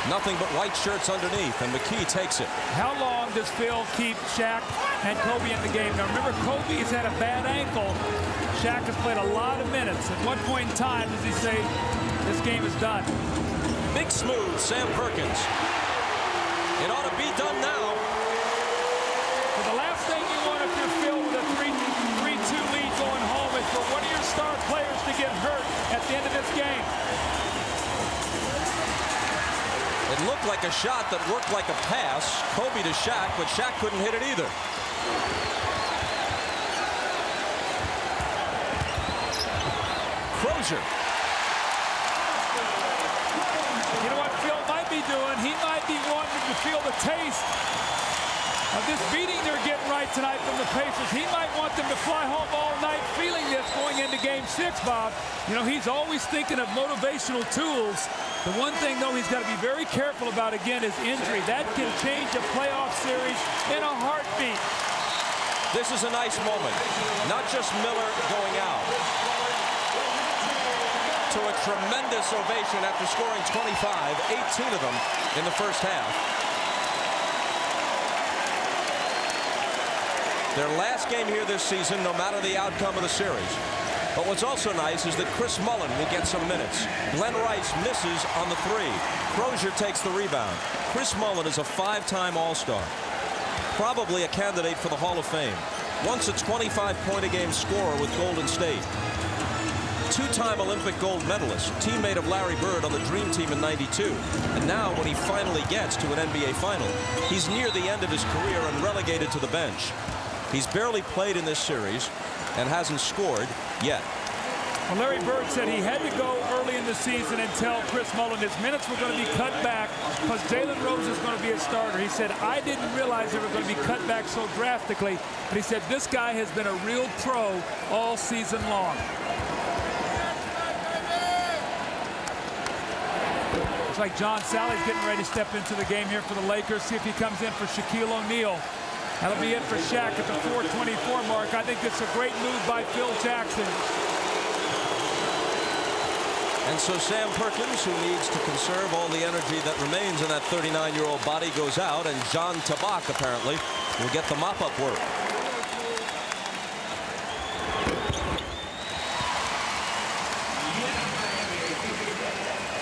Nothing but white shirts underneath, and McKee takes it. How long does Phil keep Shaq and Kobe in the game? Now remember, Kobe has had a bad ankle. Shaq has played a lot of minutes. At what point in time does he say this game is done? Big smooth Sam Perkins. It ought to be done now. So the last thing you want if you're Phil with a 3-2 lead going home is for one of your star players to get hurt at the end of this game. It looked like a shot that worked like a pass. Kobe to Shaq, but Shaq couldn't hit it either. Crozier. You know what Phil might be doing? He might be wanting to feel the taste of this beating they're getting right tonight from the Pacers. He might want them to fly home all night feeling this going into Game 6, Bob. You know, he's always thinking of motivational tools. The one thing, though, he's got to be very careful about, again, is injury. That can change a playoff series in a heartbeat. This is a nice moment. Not just Miller going out. To a tremendous ovation after scoring 25, 18 of them in the first half. Their last game here this season, no matter the outcome of the series. But what's also nice is that Chris Mullin will get some minutes. Glenn Rice misses on the three. Crozier takes the rebound. Chris Mullin is a 5-time All-Star. Probably a candidate for the Hall of Fame. Once a 25-point-a-game scorer with Golden State. 2-time Olympic gold medalist, teammate of Larry Bird on the Dream Team in '92. And now when he finally gets to an NBA final, he's near the end of his career and relegated to the bench. He's barely played in this series and hasn't scored yet. Well, Larry Bird said he had to go early in the season and tell Chris Mullin his minutes were going to be cut back because Jalen Rose is going to be a starter. He said, I didn't realize they were going to be cut back so drastically. But he said, this guy has been a real pro all season long. Looks like John Sally's getting ready to step into the game here for the Lakers. See if he comes in for Shaquille O'Neal. That'll be it for Shaq at the 4:24 mark. I think it's a great move by Phil Jackson. And so Sam Perkins, who needs to conserve all the energy that remains in that 39-year-old body, goes out, and John Tabak apparently will get the mop-up work.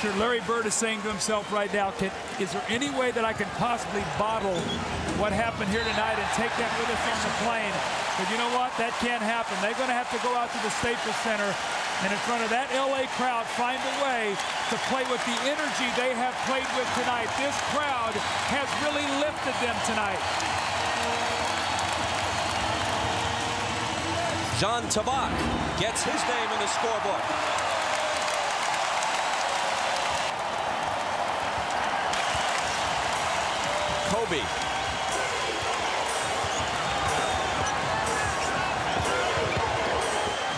Sure, Larry Bird is saying to himself right now, is there any way that I can possibly bottle what happened here tonight and take that with us on the plane? But you know what? That can't happen. They're going to have to go out to the Staples Center and in front of that LA crowd find a way to play with the energy they have played with tonight. This crowd has really lifted them tonight. John Tabak gets his name in the scorebook. Kobe.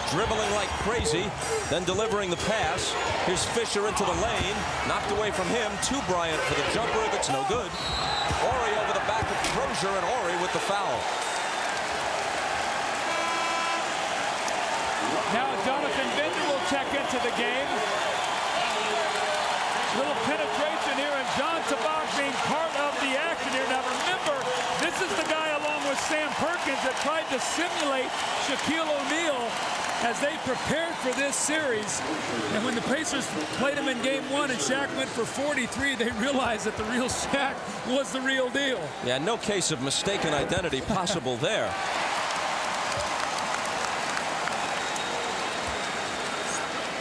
Dribbling like crazy, then delivering the pass. Here's Fisher into the lane, knocked away from him to Bryant for the jumper that's no good. Horry over the back of Crozier, and Horry with the foul. Now Jonathan Bender will check into the game. Little penetration here, and John Tabak being part of the action here. Now remember, this is the guy along with was Sam Perkins that tried to simulate Shaquille O'Neal as they prepared for this series. And when the Pacers played him in game 1 and Shaq went for 43, they realized that the real Shaq was the real deal. Yeah, no case of mistaken identity possible there.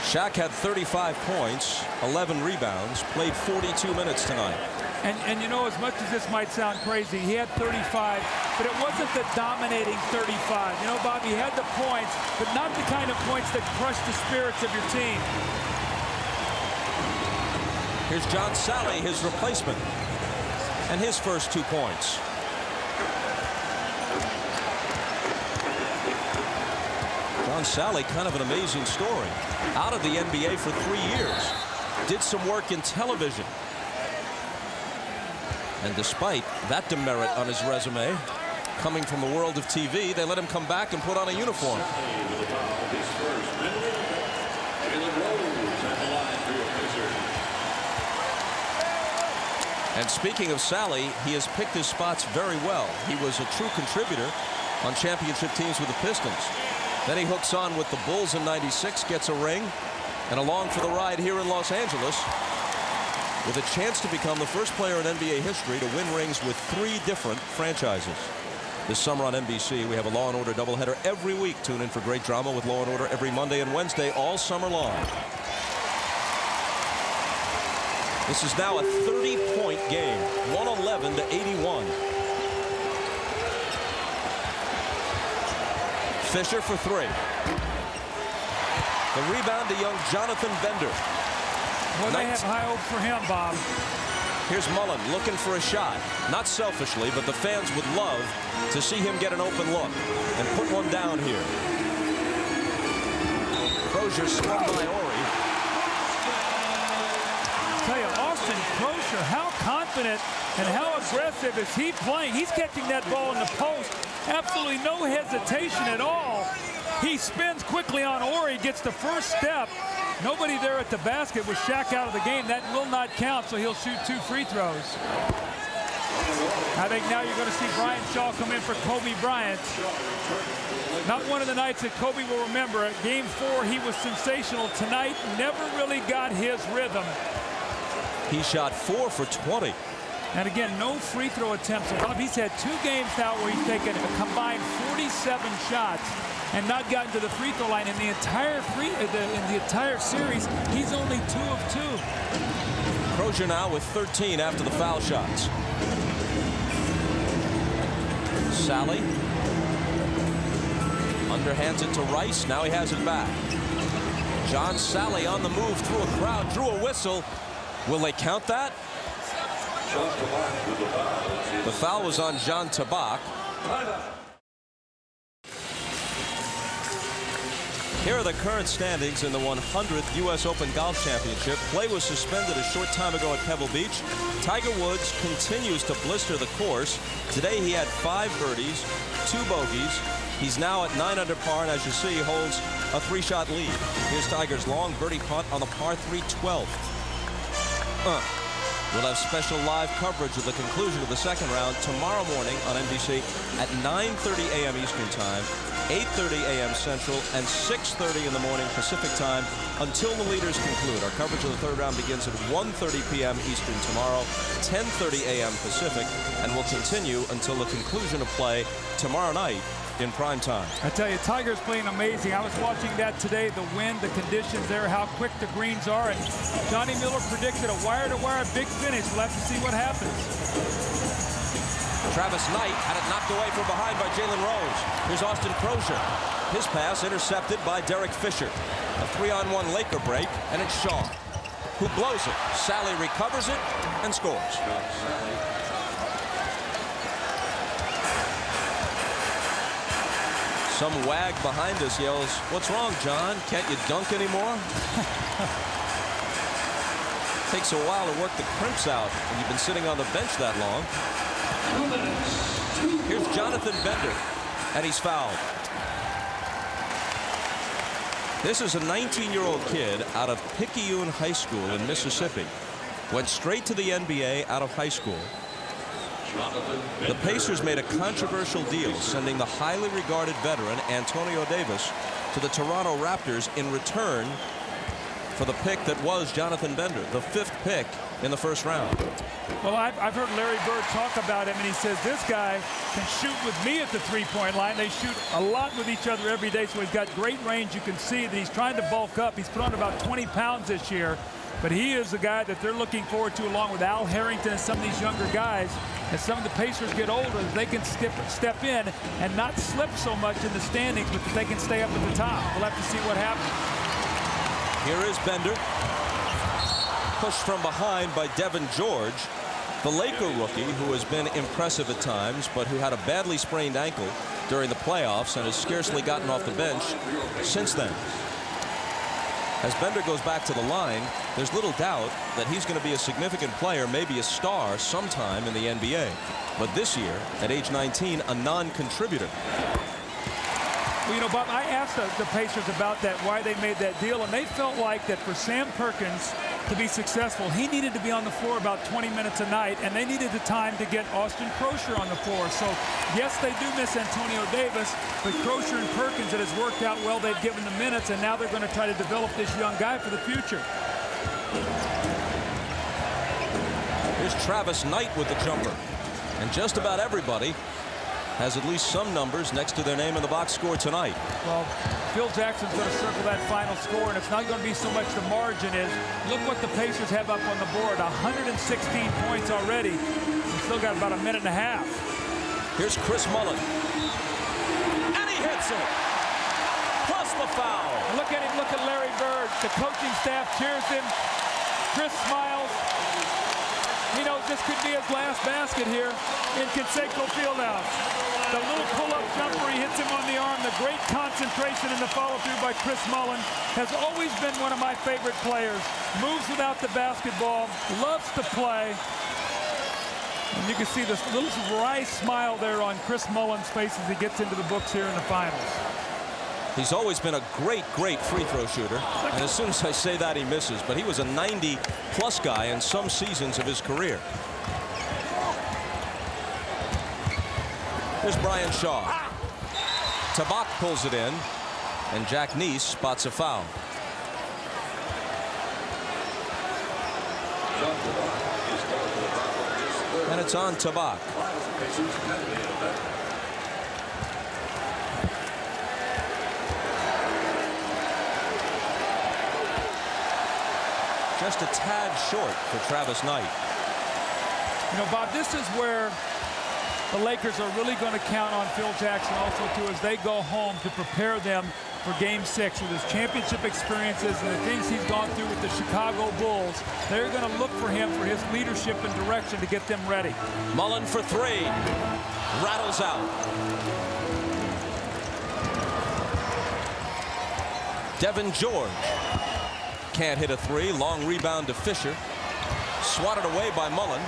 Shaq had 35 points, 11 rebounds, played 42 minutes tonight. And you know, as much as this might sound crazy, he had 35, but it wasn't the dominating 35. You know, Bob, he had the points, but not the kind of points that crush the spirits of your team. Here's John Sally, his replacement, and his first 2 points. John Sally, kind of an amazing story. Out of the NBA for 3 years. Did some work in television. And despite that demerit on his resume, coming from the world of TV, they let him come back and put on a uniform. And speaking of Sally, he has picked his spots very well. He was a true contributor on championship teams with the Pistons. Then he hooks on with the Bulls in '96, gets a ring, and along for the ride here in Los Angeles with a chance to become the first player in NBA history to win rings with 3 different franchises. This summer on NBC, we have a Law & Order doubleheader every week. Tune in for great drama with Law & Order every Monday and Wednesday all summer long. This is now a 30-point game, 111 to 81. Fisher for 3. The rebound to young Jonathan Bender. Well, they have high hopes for him, Bob. Here's Mullen looking for a shot. Not selfishly, but the fans would love to see him get an open look and put one down here. Crozier swung by Ori. I'll tell you, Austin Crozier, how confident and how aggressive is he playing? He's catching that ball in the post. Absolutely no hesitation at all. He spins quickly on Ori, gets the first step. Nobody there at the basket with Shaq out of the game. That will not count, so he'll shoot 2 free throws. I think now you're going to see Brian Shaw come in for Kobe Bryant. Not one of the nights that Kobe will remember. At game 4, he was sensational. Tonight, never really got his rhythm. He shot 4 for 20. And again, no free throw attempts. He's had 2 games now where he's taken a combined 47 shots and not gotten to the free throw line. In the entire series, he's only 2 of 2. Crozier now with 13 after the foul shots. Sally underhands it to Rice. Now he has it back. John Sally on the move through a crowd, drew a whistle. Will they count that? The foul was on Jean Tabak. Here are the current standings in the 100th U.S. Open Golf Championship. Play was suspended a short time ago at Pebble Beach. Tiger Woods continues to blister the course. Today he had 5 birdies, 2 bogeys. He's now at 9 under par, and as you see, holds a 3-shot lead. Here's Tiger's long birdie putt on the par 3 12th. We'll have special live coverage of the conclusion of the second round tomorrow morning on NBC at 9:30 a.m. Eastern Time, 8:30 a.m. Central, and 6:30 in the morning Pacific Time until the leaders conclude. Our coverage of the third round begins at 1:30 p.m. Eastern tomorrow, 10:30 a.m. Pacific, and will continue until the conclusion of play tomorrow night in prime time. I tell you, Tiger's playing amazing. I was watching that today, the wind, the conditions there, how quick the greens are, and Johnny Miller predicted a wire-to-wire big finish. We'll have to see what happens. Travis Knight had it knocked away from behind by Jalen Rose. Here's Austin Crozier. His pass intercepted by Derek Fisher. A 3-on-1 Laker break, and it's Shaw who blows it. Sally recovers it and scores. Some wag behind us yells, "What's wrong, John? Can't you dunk anymore?" Takes a while to work the crimps out when you've been sitting on the bench that long. Here's Jonathan Bender, and he's fouled. This is a 19-year-old kid out of Picayune High School in Mississippi. Went straight to the NBA out of high school. The Pacers made a controversial deal, sending the highly regarded veteran Antonio Davis to the Toronto Raptors in return for the pick that was Jonathan Bender, the 5th pick in the first round. Well, I've heard Larry Bird talk about him, and he says this guy can shoot with me at the three-point line. They shoot a lot with each other every day, so he's got great range. You can see that he's trying to bulk up. He's put on about 20 pounds this year, but he is the guy that they're looking forward to, along with Al Harrington and some of these younger guys. As some of the Pacers get older, they can step in and not slip so much in the standings, but that they can stay up at the top. We'll have to see what happens. Here is Bender. Pushed from behind by Devin George, the Laker rookie who has been impressive at times, but who had a badly sprained ankle during the playoffs and has scarcely gotten off the bench since then. As Bender goes back to the line, there's little doubt that he's going to be a significant player, maybe a star sometime in the NBA. But this year, at age 19, a non-contributor. Well, you know, Bob, I asked the Pacers about that, why they made that deal, and they felt like that for Sam Perkins to be successful, he needed to be on the floor about 20 minutes a night, and they needed the time to get Austin Crocier on the floor. So, yes, they do miss Antonio Davis, but Crocier and Perkins, it has worked out well. They've given the minutes, and now they're going to try to develop this young guy for the future. Here's Travis Knight with the jumper. And just about everybody has at least some numbers next to their name in the box score tonight. Well, Phil Jackson's going to circle that final score, and it's not going to be so much the margin is. Look what the Pacers have up on the board, 116 points already. We've still got about a minute and a half. Here's Chris Mullin. And he hits it. Plus the foul. Look at him, look at Larry Bird. The coaching staff cheers him. Chris smiles. He knows this could be his last basket here in Conseco Fieldhouse. The little pull-up jumper, he hits him on the arm. The great concentration in the follow-through by Chris Mullin has always been one of my favorite players. Moves without the basketball, loves to play. And you can see this little wry smile there on Chris Mullin's face as he gets into the books here in the finals. He's always been a great free throw shooter. And as soon as I say that, he misses. But he was a 90-plus guy in some seasons of his career. Here's Brian Shaw. Tabak pulls it in, and Jack Neese spots a foul. And it's on Tabak. Just a tad short for Travis Knight. You know, Bob, this is where the Lakers are really going to count on Phil Jackson also, too, as they go home to prepare them for Game 6 with his championship experiences and the things he's gone through with the Chicago Bulls. They're going to look for him for his leadership and direction to get them ready. Mullin for three. Rattles out. Devin George can't hit a three. Long rebound to Fisher. Swatted away by Mullin.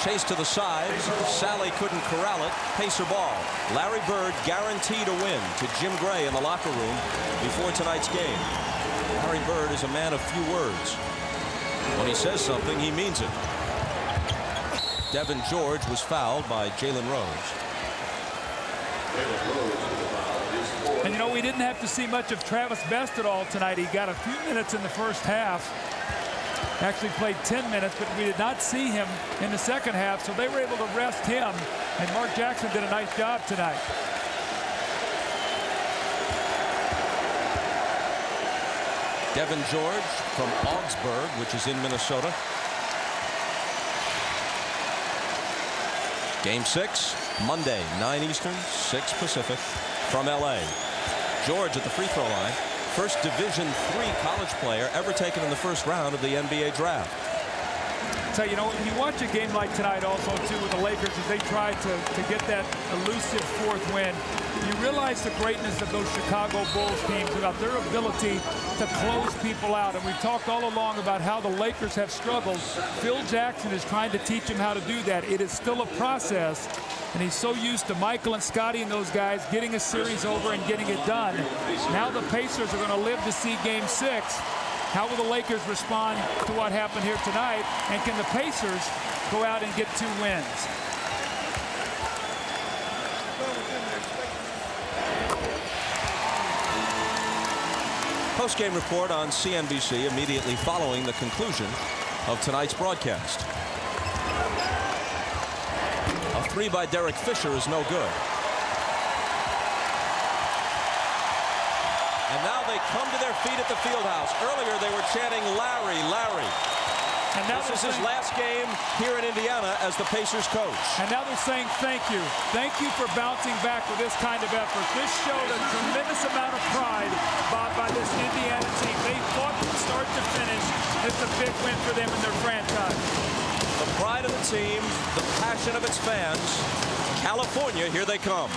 Chase to the sides. Sally couldn't corral it. Pacer ball. Larry Bird guaranteed a win to Jim Gray in the locker room before tonight's game. Larry Bird is a man of few words. When he says something, he means it. Devin George was fouled by Jalen Rose. And, you know, we didn't have to see much of Travis Best at all tonight. He got a few minutes in the first half. Actually played 10 minutes, but we did not see him in the second half, so they were able to rest him, and Mark Jackson did a nice job tonight. Devin George from Augsburg, which is in Minnesota. Game 6, Monday, 9 Eastern, 6 Pacific, from LA. George at the free throw line. First Division III college player ever taken in the first round of the NBA draft. So, you know, when you watch a game like tonight also, too, with the Lakers as they try to get that elusive fourth win, you realize the greatness of those Chicago Bulls teams, about their ability to close people out. And we've talked all along about how the Lakers have struggled. Phil Jackson is trying to teach them how to do that. It is still a process. And he's so used to Michael and Scotty and those guys getting a series over and getting it done. Now the Pacers are going to live to see Game 6. How will the Lakers respond to what happened here tonight? And can the Pacers go out and get 2 wins. Post-game report on CNBC immediately following the conclusion of tonight's broadcast. A 3 by Derek Fisher is no good. And now they come to their feet at the Fieldhouse. Earlier they were chanting Larry, Larry. And now this is his last game here in Indiana as the Pacers coach. And now they're saying thank you. Thank you for bouncing back with this kind of effort. This showed a tremendous amount of pride by this Indiana team. They fought from start to finish. It's a big win for them in their franchise. The pride of the team, the passion of its fans. California, here they come.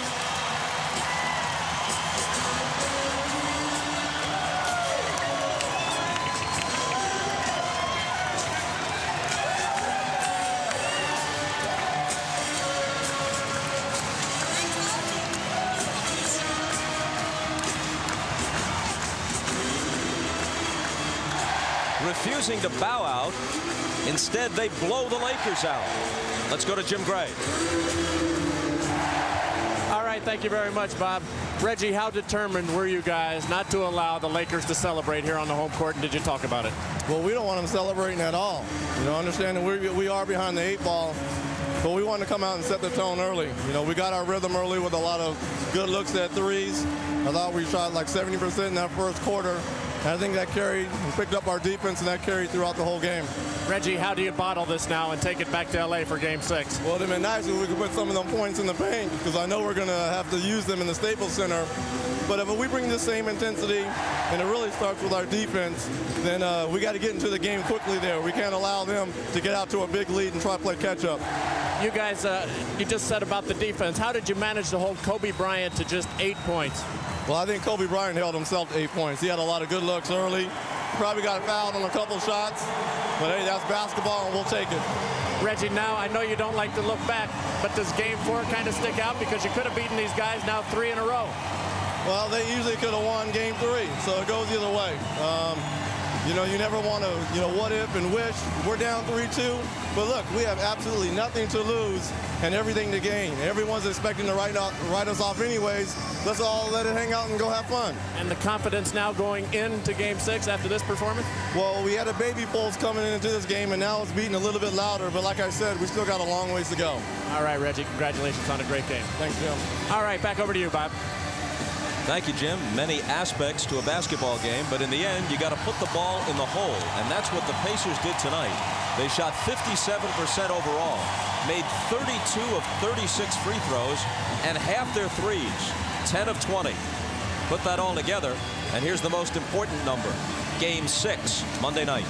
Refusing to bow out. Instead, they blow the Lakers out. Let's go to Jim Gray. All right, thank you very much, Bob. Reggie, how determined were you guys not to allow the Lakers to celebrate here on the home court, and did you talk about it? Well, we don't want them celebrating at all. You know, understanding we are behind the 8 ball, but we want to come out and set the tone early. You know, we got our rhythm early with a lot of good looks at threes. I thought we shot like 70% in that first quarter. And I think that carried, we picked up our defense, and that carried throughout the whole game. Reggie, how do you bottle this now and take it back to L.A. for Game 6? Well, it'd been nice if we could put some of them points in the paint, because I know we're going to have to use them in the Staples Center. But if we bring the same intensity, and it really starts with our defense, then we got to get into the game quickly there. We can't allow them to get out to a big lead and try to play catch-up. You guys, you just said about the defense. How did you manage to hold Kobe Bryant to just 8 points? Well, I think Kobe Bryant held himself to 8 points. He had a lot of good looks early. He probably got fouled on a couple shots. But, hey, that's basketball, and we'll take it. Reggie, now I know you don't like to look back, but does Game 4 kind of stick out? Because you could have beaten these guys now 3 in a row. Well, they easily could have won Game 3, so it goes either way. You know, you never want to, you know, what if and wish. We're down 3-2. But look, we have absolutely nothing to lose and everything to gain. Everyone's expecting to write us off anyways. Let's all let it hang out and go have fun. And the confidence now going into Game 6 after this performance? Well, we had a baby pulse coming into this game, and now it's beating a little bit louder. But like I said, we still got a long ways to go. All right, Reggie, congratulations on a great game. Thanks, Jim. All right, back over to you, Bob. Thank you, Jim. Many aspects to a basketball game, but in the end, you got to put the ball in the hole, and that's what the Pacers did tonight. They shot 57% overall, made 32 of 36 free throws, and half their threes, 10 of 20. Put that all together, and here's the most important number. Game 6, Monday night.